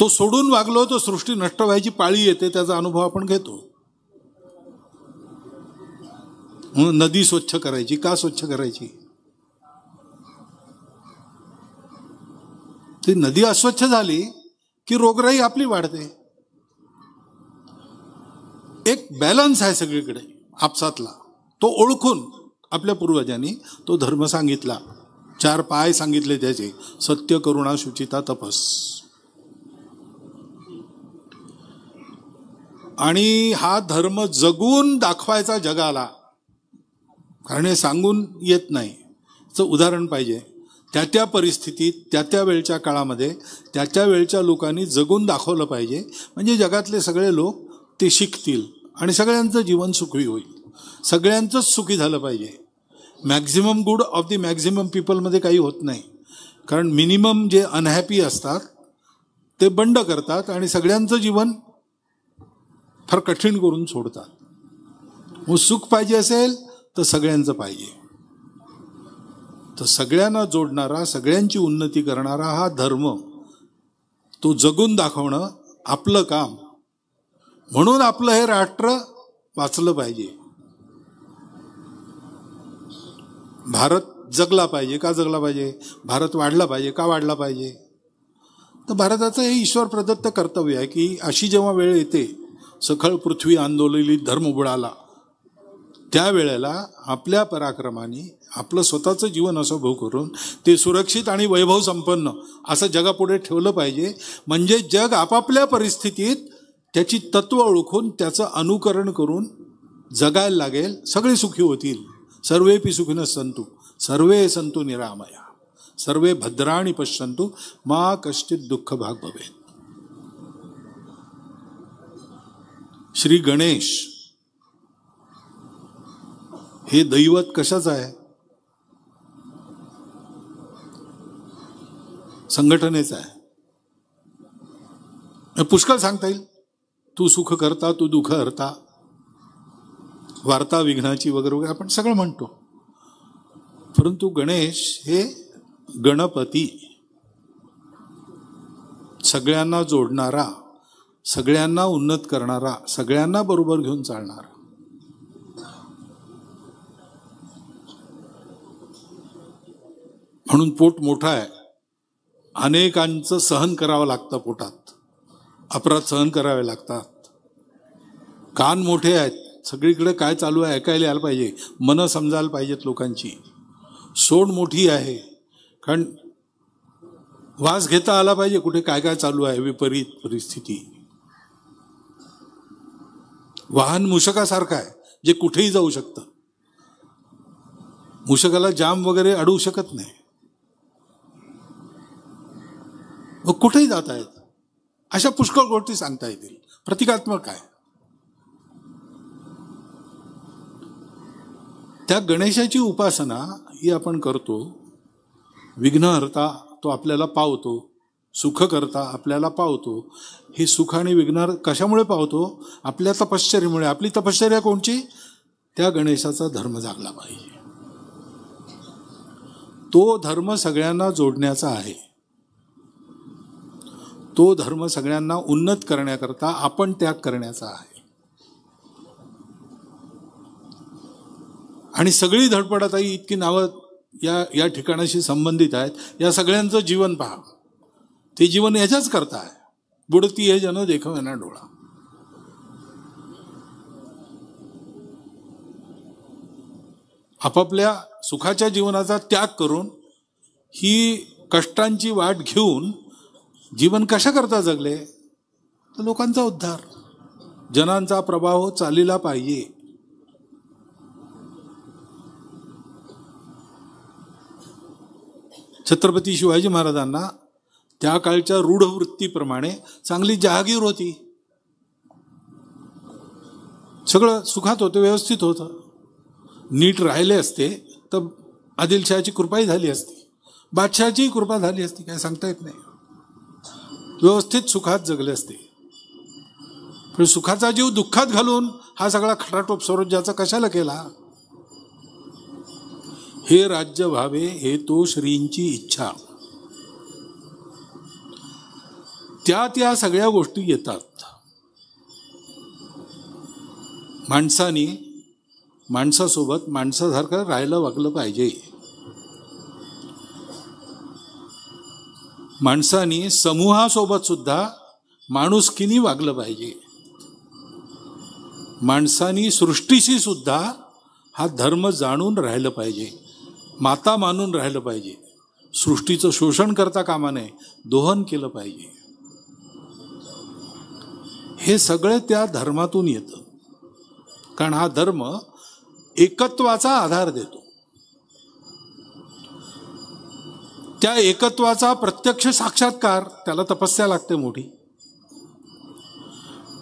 तो सोडून वागलो तो सृष्टी नष्ट व्हायची पाळी येते, त्याचा अनुभव आपण घेतो. म्हणून नदी स्वच्छ करायची, का स्वच्छ करायची? ती नदी अस्वच्छ झाली की रोगराई आपली वाढते. एक बॅलन्स आहे सगळीकडे आपसातला, तो ओळखून आपल्या पूर्वजांनी तो धर्म सांगितला. 4 पाय सांगितले त्याचे, सत्य, करुणा, शुचिता, तपस. आणि हा धर्म जगून दाखवायचा जगाला, कारण हे सांगून येत नाही. उदाहरण पाहिजे, त्या त्या परिस्थितीत त्या त्या वेळच्या काळामध्ये त्या त्या वेळच्या लोकांनी जगून दाखवलं पाहिजे, म्हणजे जगातले सगळे लोक ते शिकतील आणि सगळ्यांचं जीवन सुखी होईल, सगळ्यांचंच सुखी झालं पाहिजे. Maximum good of the maximum पीपलमध्ये काही होत नाही, कारण मिनिमम जे अनहॅपी असतात ते बंड करतात आणि सगळ्यांचं जीवन फार कठीण करून सोडतात. मग सुख पाहिजे असेल तर सगळ्यांचं पाहिजे. तर सगळ्यांना जोडणारा, सगळ्यांची उन्नती करणारा हा धर्म, तो जगून दाखवणं आपलं काम. म्हणून आपलं हे राष्ट्र वाचलं पाहिजे. भारत जगला पाहिजे. का जगला पाहिजे? भारत वाढला पाहिजे. का वाढला पाहिजे? तर भारताचं हे ईश्वर प्रदत्त कर्तव्य आहे की अशी जेव्हा वेळ येते, सखळ पृथ्वी आंदोलली धर्म बुडाला, त्यावेळेला आपल्या पराक्रमाने आपलं स्वतःचं जीवन असं भोग करून ते सुरक्षित आणि वैभव संपन्न असं जगापुढे ठेवलं पाहिजे. म्हणजे जग आपापल्या परिस्थितीत त्याची तत्व ओळखून त्याचं अनुकरण करून जगायला लागेल. सगळे सुखी होतील. सर्वेपि सुखिनः सन्तु सर्वे सन्तु निरामया सर्वे भद्राणि पश्यन्तु मा कश्चित् दुःख भाग भवेत्. श्री गणेश हे दैवत कशाचं आहे? संघटनेचं आहे. पुष्कळ सांगता येईल. तू सुख करता, तू दुःख हरता, वार्ता विघ्नाची वगैरे वगैरे आपण सगळं म्हणतो. परंतु गणेश हे गणपती, सगळ्यांना जोडणारा, सगळ्यांना उन्नत करणारा, सगळ्यांना बरोबर घेऊन चालणारा. म्हणून पोट मोठं आहे अनेकांचं सहन करावं लागतं, पोटात अपराध सहन करावे लागतात, कान मोठे आहेत, सगळीकडे काय चालू आहे ऐकायला यायला पाहिजे, मनं समजायला पाहिजेत लोकांची, सोड मोठी आहे, कारण वास घेता आला पाहिजे कुठे काय काय चालू आहे, विपरीत परिस्थिती. वाहन मूषकासारखं आहे जे कुठेही जाऊ शकतं, मूषकाला जाम वगैरे अडवू शकत नाही, मग कुठेही जात आहेत. अशा पुष्कळ गोष्टी सांगता येतील. प्रतिकात्मक आहे. त्या गणेशाची उपासना ही आपण करतो. विघ्नहर्ता तो आपल्याला पावतो, सुखकर्ता आपल्याला पावतो. हे सुख आणि विघ्न कशामुळे पावतो? आपल्या तपश्चर्येमुळे. आपली तपश्चर्या कोणची? त्या गणेशाचा धर्म जागला पाहिजे. तो धर्म सगळ्यांना जोडण्याचा आहे. तो धर्म सगळ्यांना उन्नत करण्याकरता आपण त्याग करण्याचा आहे. आणि सगळी धडपड आता इतकी नावं या ठिकाणाशी संबंधित आहेत. या सगळ्यांचं जीवन पहा. ते जीवन याच्याच करता आहे. बुडती हे जन देखव ना डोळा. आपापल्या सुखाच्या जीवनाचा त्याग करून ही कष्टांची वाट घेऊन जीवन कशा करता जगले? तर लोकांचा उद्धार, जनांचा प्रभाव चालीला पाहिजे. छत्रपती शिवाजी महाराजांना त्या काळच्या रूढ वृत्तीप्रमाणे चांगली जहागीर होती. सगळं सुखात होतं, व्यवस्थित होतं. नीट राहिले असते तर आदिलशहाची कृपाही झाली असती, बादशहाची कृपा झाली असती, काय सांगता येत नाही. व्यवस्थित सुखात जगले असते. पण सुखाचा जीव दुःखात घालून हा सगळा खटाटोप स्वराज्याचा कशाला केला? हे राज्य व्हावे हे तो श्रींची इच्छा. त्या सगळ्या गोष्टी येतात. माणसाने माणसासोबत माणसासारखं राहायला वागलं पाहिजे. माणसाने समूहासोबत सुद्धा माणुसकीने वागलं पाहिजे. माणसाने सृष्टीशी सुद्धा हा धर्म जाणून राहिलं पाहिजे, माता मानून राहिलं पाहिजे. सृष्टीचं शोषण करता कामा नये, दोहन केलं पाहिजे. हे सगळं त्या धर्मातून येतं. कारण हा धर्म एकत्वाचा आधार देतो. त्या एकत्वाचा प्रत्यक्ष साक्षात्कार त्याला तपस्या लागते मोठी.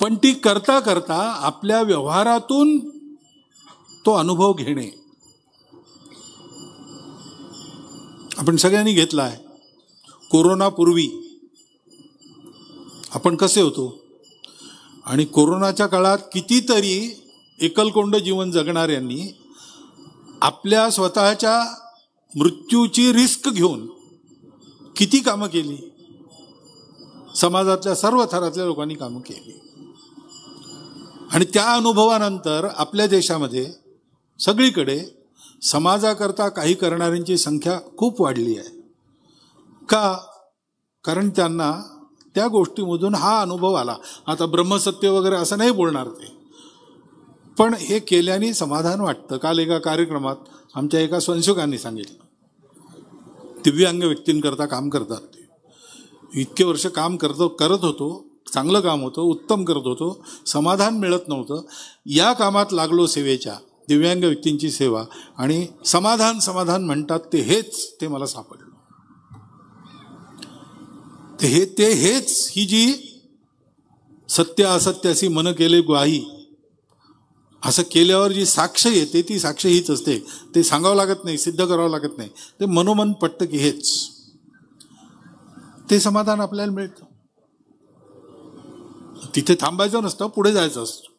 पण ती करता करता आपल्या व्यवहारातून तो अनुभव घेणे आपण सगळ्यांनी घेतला आहे. कोरोनापूर्वी आपण कसे होतो आणि कोरोनाच्या काळात कितीतरी एकलकोंड जीवन जगणाऱ्यांनी आपल्या स्वतःच्या मृत्यूची रिस्क घेऊन किती कामं केली. समाजातल्या सर्व थरातल्या लोकांनी कामं केली. आणि त्या अनुभवानंतर आपल्या देशामध्ये सगळीकडे समाजाकरता काही करणाऱ्यांची संख्या खूप वाढली आहे. का? कारण त्यांना त्या गोष्टीमधून हा अनुभव आला. आता ब्रह्मसत्य वगैरे असं नाही बोलणार ते, पण हे केल्याने समाधान वाटतं. काल एका कार्यक्रमात आमच्या एका स्वयंसेवकांनी सांगितलं, दिव्यांग व्यक्तींकरता काम करतात ते. इतके वर्ष काम करत होतो, चांगलं काम होतं, उत्तम करत होतो, समाधान मिळत नव्हतं. या कामात लागलो सेवेच्या, दिव्यांग व्यक्तींची सेवा, आणि समाधान म्हणतात ते हेच ते मला सापडलं. हेच ही जी सत्य असत्यासी मन केले ग्वाही, असं केल्यावर जी साक्ष येते ती साक्ष हीच असते. ते सांगावं लागत नाही, सिद्ध करावं लागत नाही, ते मनोमन पटतं की हेच. ते समाधान आपल्याला मिळतं. तिथे थांबायचं नसतं, पुढे जायचं असतं.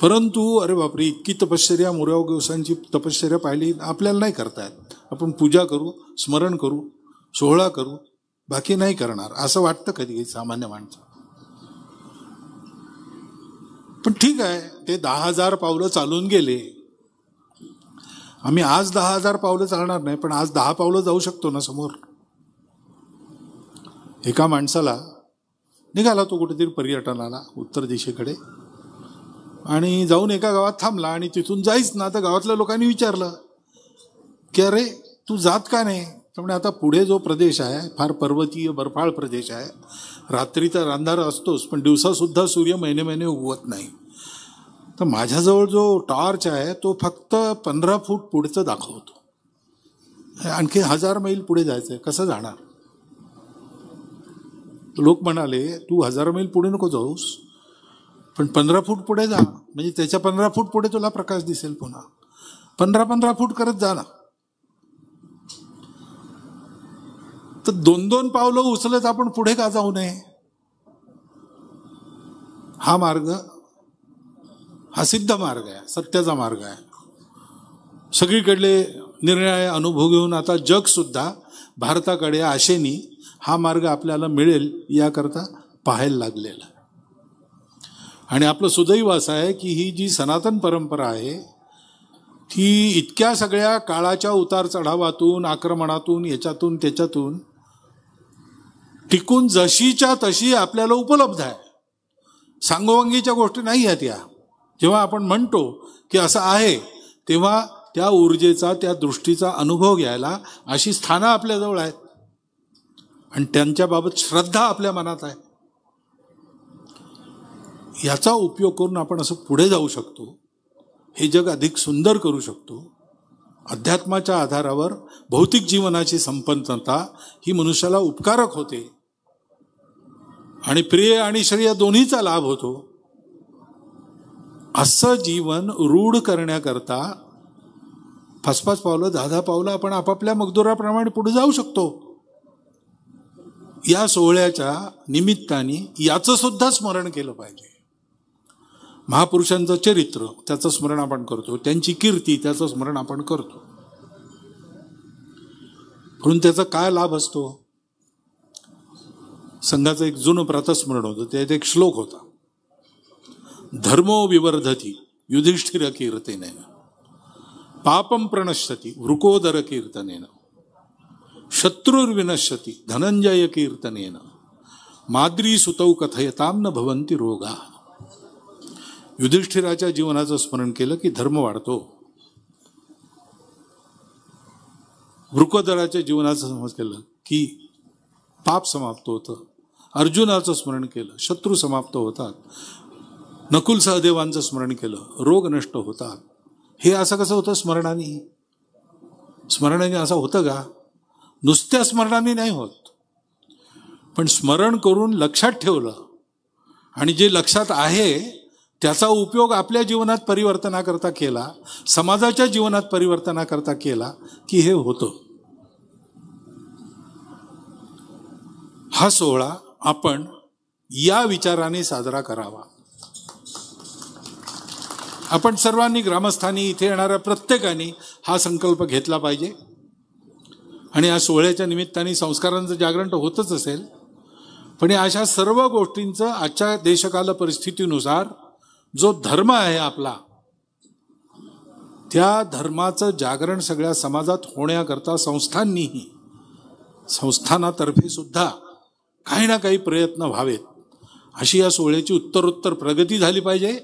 परंतु अरे बापरे, इतकी तपश्चर्या, मोरया गोसांची तपश्चर्या पाहिली आपल्याला नाही करता येत. आपण पूजा करू, स्मरण करू, सोहळा करू, बाकी नाही करणार असं वाटतं कधी सामान्य माणसं. पण ठीक आहे, ते 10,000 पावलं चालून गेले. आम्ही आज 10,000 पावलं चालणार नाही, पण आज 10 पावलं जाऊ शकतो ना समोर. एका माणसाला निघाला तो कुठेतरी पर्यटनाला उत्तर दिशेकडे, आणि जाऊन एका गावात थांबला आणि तिथून जाईच ना. तर गावातल्या लोकांनी विचारलं की अरे तू जात का नाही? त्यामुळे आता पुढे जो प्रदेश आहे फार पर्वतीय बर्फाळ प्रदेश आहे, रात्री तर अंधार असतोच पण दिवसासुद्धा सूर्य महिने महिने उगवत नाही. तर माझ्याजवळ जो टॉर्च आहे तो फक्त 15 फूट पुढचं दाखवतो, आणखी 1000 मैल पुढे जायचं आहे, कसं जाणार? लोक म्हणाले तू 1000 मैल पुढे नको जाऊस, पण 15 फूट पुढे जा, म्हणजे त्याच्या 15 फूट पुढे तुला प्रकाश दिसेल. पुन्हा 15 फूट करत जा ना. तर 2-2 पावलं उचलत आपण पुढे का जाऊ नये? हा मार्ग हा सिद्ध मार्ग आहे, सत्याचा मार्ग आहे. सगळीकडले निर्णय अनुभव घेऊन आता जग सुद्धा भारताकडे आशेनी हा मार्ग आपल्याला मिळेल याकरता पाहायला लागलेला आहे. आणि आपलं सुदैव असं आहे की ही जी सनातन परंपरा आहे ती इतक्या सगळ्या काळाच्या उतार चढावातून, आक्रमणातून, याच्यातून त्याच्यातून टिकून जशीच्या तशी आपल्याला उपलब्ध आहे. सांगोवंगीच्या गोष्टी नाही आहेत या. जेव्हा आपण म्हणतो की असं आहे तेव्हा त्या ऊर्जेचा, त्या दृष्टीचा अनुभव घ्यायला अशी स्थानं आपल्याजवळ आहेत आणि त्यांच्याबाबत श्रद्धा आपल्या मनात आहे. याचा उपयोग करून आपण असं पुढे जाऊ शकतो, हे जग अधिक सुंदर करू शकतो. अध्यात्माच्या आधारावर भौतिक जीवनाची संपन्नता ही मनुष्याला उपकारक होते आणि प्रिय आणि श्रेय दोन्हीचा लाभ होतो. असं जीवन रूढ करण्याकरता 5-5 पावलं 10-10 पावलं आपण आपापल्या मगदुराप्रमाणे पुढे जाऊ शकतो. या सोहळ्याच्या निमित्ताने याचं सुद्धा स्मरण केलं पाहिजे. महापुरुषांचं चरित्र त्याचं स्मरण आपण करतो, त्यांची कीर्ती त्याचं स्मरण आपण करतो. म्हणून त्याचा काय लाभ असतो? संघाचं एक जुनं प्रातस्मरण होतं, त्यात एक श्लोक होता, धर्मो विवर्धती युधिष्ठिर कीर्तनेन पापम प्रणश्यति वृकोदर कीर्तनेन शत्रुर्विनश्यति धनंजय कीर्तनेन माद्री सुतौ कथयताम न भवंती रोगा. युधिष्ठिराच्या जीवनाचं स्मरण केलं की धर्म वाढतो. वृकोदराच्या जीवनाचं समज केलं की पाप समाप्त होतं. अर्जुनाचं स्मरण केलं, शत्रू समाप्त होतात. नकुल सहदेवांचं स्मरण केलं, रोग नष्ट होतात. हे असं कसं होतं स्मरणाने? स्मरणाने असं होतं का? नुसत्या स्मरणाने नाही होत, पण स्मरण करून लक्षात ठेवलं आणि जे लक्षात आहे त्याचा उपयोग आपल्या जीवनात परिवर्तनाकरता केला, समाजाच्या जीवनात परिवर्तनाकरता केला की हे होतं. हा सोहळा आपण या विचाराने साजरा करावा. आपण सर्वांनी, ग्रामस्थांनी, इथे येणाऱ्या प्रत्येकाने हा संकल्प घेतला पाहिजे. आणि या सोहळ्याच्या निमित्ताने संस्कारांचं जागरण तर होतच असेल, पण या अशा सर्व गोष्टींचं आजच्या देशकाल परिस्थितीनुसार जो धर्म आहे आपला, त्या धर्माचं जागरण सगळ्या समाजात होण्याकरता संस्थांनीही, संस्थानातर्फे सुद्धा काही ना काही प्रयत्न व्हावेत. अशी या सोहळ्याची उत्तरोत्तर प्रगती झाली पाहिजे.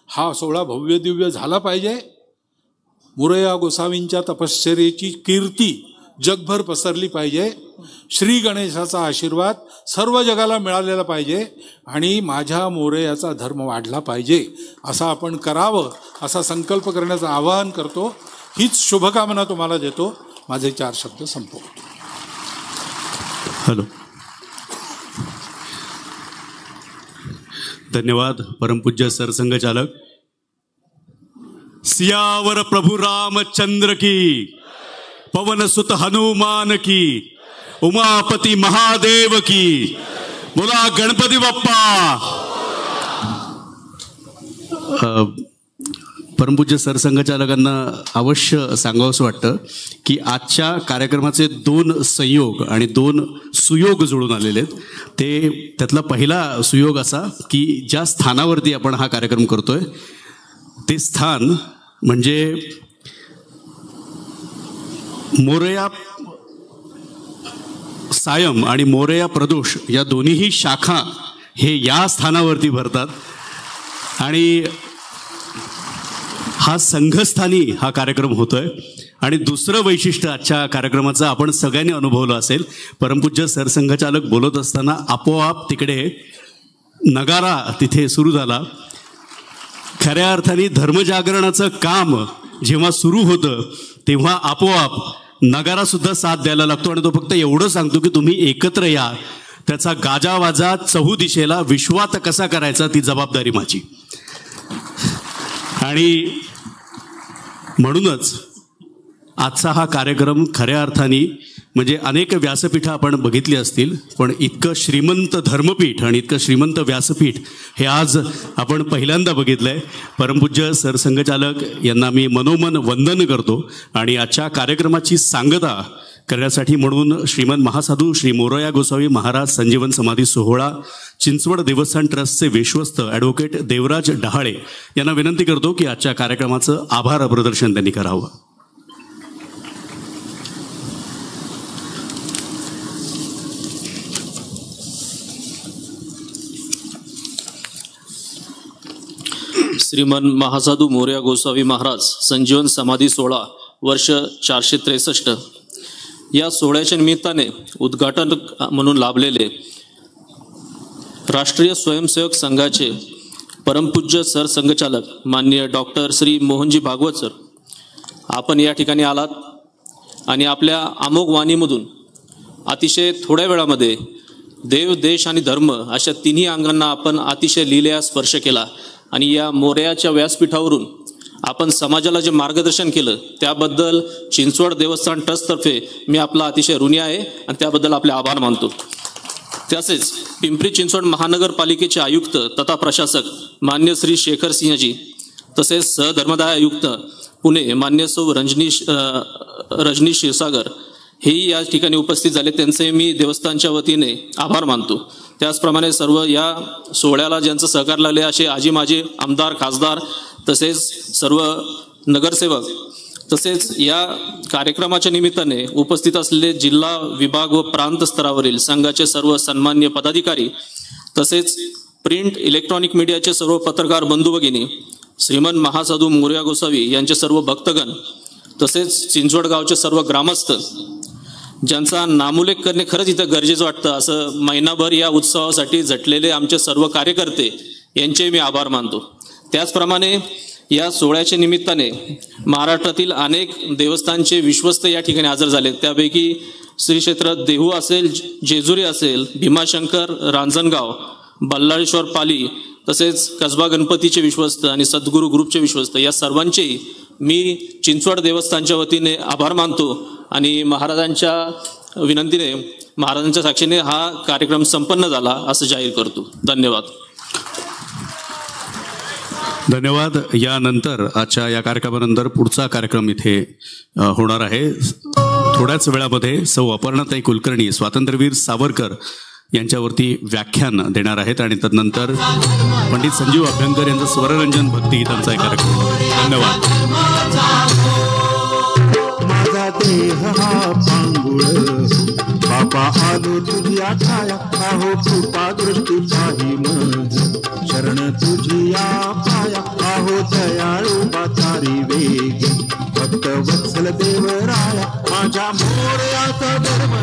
हा सोहळा भव्य दिव्य झाला पाहिजे. मोरया गोसावींच्या तपश्चर्येची कीर्ती जगभर पसरली पाहिजे. श्री गणेशाचा आशीर्वाद सर्व जगाला मिळालेला पाहिजे आणि माझ्या मोरयाचा धर्म वाढला पाहिजे असं आपण करावं, असा संकल्प करण्याचं आवाहन करतो. हीच शुभकामना तुम्हाला देतो. माझे 4 शब्द संपवतो. हॅलो, धन्यवाद परमपूज्य सरसंघचालक. सियावर प्रभु रामचंद्र की, पवन सुत हनुमान की, उमापति महादेव की, बोला गणपती बाप्पा. परमपूज्य सरसंघचालकांना अवश्य सांगावंसं वाटतं की आजच्या कार्यक्रमाचे 2 संयोग आणि 2 सुयोग जुळून आलेले आहेत. त्यातला पहिला सुयोग असा की ज्या स्थानावरती आपण हा कार्यक्रम करतोय ते स्थान म्हणजे मोरया सायम आणि मोरया प्रदोष या दोन्हीही शाखा हे या स्थानावरती भरतात आणि हा संघस्थानी हा कार्यक्रम होतोय. आणि दुसरं वैशिष्ट्य आजच्या कार्यक्रमाचं आपण सगळ्यांनी अनुभवलं असेल. परमपूज्य सरसंघचालक बोलत असताना आपोआप तिकडे नगारा तिथे सुरू झाला. खऱ्या अर्थाने धर्मजागरणाचं काम जेव्हा सुरू होतं तेव्हा आपोआप नगारा सुद्धा साथ द्यायला लागतो आणि तो फक्त एवढं सांगतो की तुम्ही एकत्र या. त्याचा गाजावाजा चहूदिशेला विश्वात कसा करायचा ती जबाबदारी माझी. आणि म्हणूनच आजचा हा कार्यक्रम खऱ्या अर्थाने म्हणजे अनेक व्यासपीठं आपण बघितली असतील, पण इतकं श्रीमंत धर्मपीठ आणि इतकं श्रीमंत व्यासपीठ हे आज आपण पहिल्यांदा बघितलं आहे. परमपूज्य सरसंघचालक यांना मी मनोमन वंदन करतो. आणि आजच्या कार्यक्रमाची सांगता करण्यासाठी म्हणून श्रीमंत महासाधू श्री मोरया गोसावी महाराज संजीवन समाधी सोहळा चिंचवड देवस्थान ट्रस्टचे विश्वस्त ॲडव्होकेट देवराज डहाळे यांना विनंती करतो की आजच्या कार्यक्रमाचं आभार प्रदर्शन त्यांनी करावं. श्रीमन महासाधू मोरया गोसावी महाराज संजीवन समाधी सोहळा वर्ष 463 या सोहळ्याच्या निमित्ताने उद्घाटन म्हणून लाभलेले राष्ट्रीय स्वयंसेवक संघाचे परमपूज्य सरसंघचालक माननीय डॉक्टर श्री मोहनजी भागवत सर, आपण या ठिकाणी आलात आणि आपल्या अमोघ वाणीमधून अतिशय थोड्या वेळामध्ये देव, देश आणि धर्म अशा तिन्ही अंगांना आपण अतिशय लीलेला स्पर्श केला. आणि या मोरयाच्या व्यासपीठावरून आपण समाजाला जे मार्गदर्शन केलं त्याबद्दल चिंचवड देवस्थान ट्रस्टतर्फे मी आपला अतिशय ऋणी आहे आणि त्याबद्दल आपले आभार मानतो. तसेच पिंपरी चिंचवड महानगरपालिकेचे आयुक्त तथा प्रशासक मान्य श्री शेखर सिंहजी, तसेच सहधर्मदाय आयुक्त पुणे मान्य सौ रजनी क्षीरसागर हेही या ठिकाणी उपस्थित झाले. त्यांचे मी देवस्थानच्या वतीने आभार मानतो. त्याचप्रमाणे सर्व या सोहळ्याला ज्यांचं सहकार लागले असे आजी माजी आमदार, खासदार, तसेच सर्व नगरसेवक, तसेच या कार्यक्रमाच्या निमित्ताने उपस्थित असलेले जिल्हा, विभाग व प्रांत स्तरावरील संघाचे सर्व सन्मान्य पदाधिकारी, तसेच प्रिंट इलेक्ट्रॉनिक मीडियाचे सर्व पत्रकार बंधू भगिनी, श्रीमंत महासाधू मोरया गोसावी यांचे सर्व भक्तगण, तसेच चिंचवड गावचे सर्व ग्रामस्थ ज्यांचा नामोल्लेख करणे खरंच इथं गरजेचं वाटतं, असं महिनाभर या उत्सवासाठी झटलेले आमचे सर्व कार्यकर्ते यांचे मी आभार मानतो. त्याचप्रमाणे या सोहळ्याच्या निमित्ताने महाराष्ट्रातील अनेक देवस्थानचे विश्वस्त या ठिकाणी हजर झाले. त्यापैकी श्री क्षेत्र देहू असेल, जेजुरी असेल, भीमाशंकर, रांजणगाव, बल्लाळेश्वर पाली, तसेच कसबा गणपतीचे विश्वस्त आणि सद्गुरू ग्रुपचे विश्वस्त या सर्वांचेही मी चिंचवड देवस्थानच्या वतीने आभार मानतो. आणि महाराजांच्या विनंतीने, महाराजांच्या साक्षीने हा कार्यक्रम संपन्न झाला असं जाहीर करतो. धन्यवाद. धन्यवाद. यानंतर आजच्या या कार्यक्रमानंतर पुढचा कार्यक्रम इथे होणार आहे. थोड्याच वेळामध्ये सौ अपर्णाताई कुलकर्णी स्वातंत्र्यवीर सावरकर यांच्यावरती व्याख्यान देणार आहेत आणि तदनंतर पंडित संजीव अभ्यंकर यांचं स्वररंजन भक्तिगीतांचा एक कार्यक्रम. धन्यवाद. माझा देह हा पांगुळ बाबा आलो तुझ्या छाया, आहो कृपा दृष्टी पाही मज शरण तुझिया पाया, आहो दयाळू बाचारी वेग भक्त वत्सल देवराया, माझ्या मोरयाचा धर्म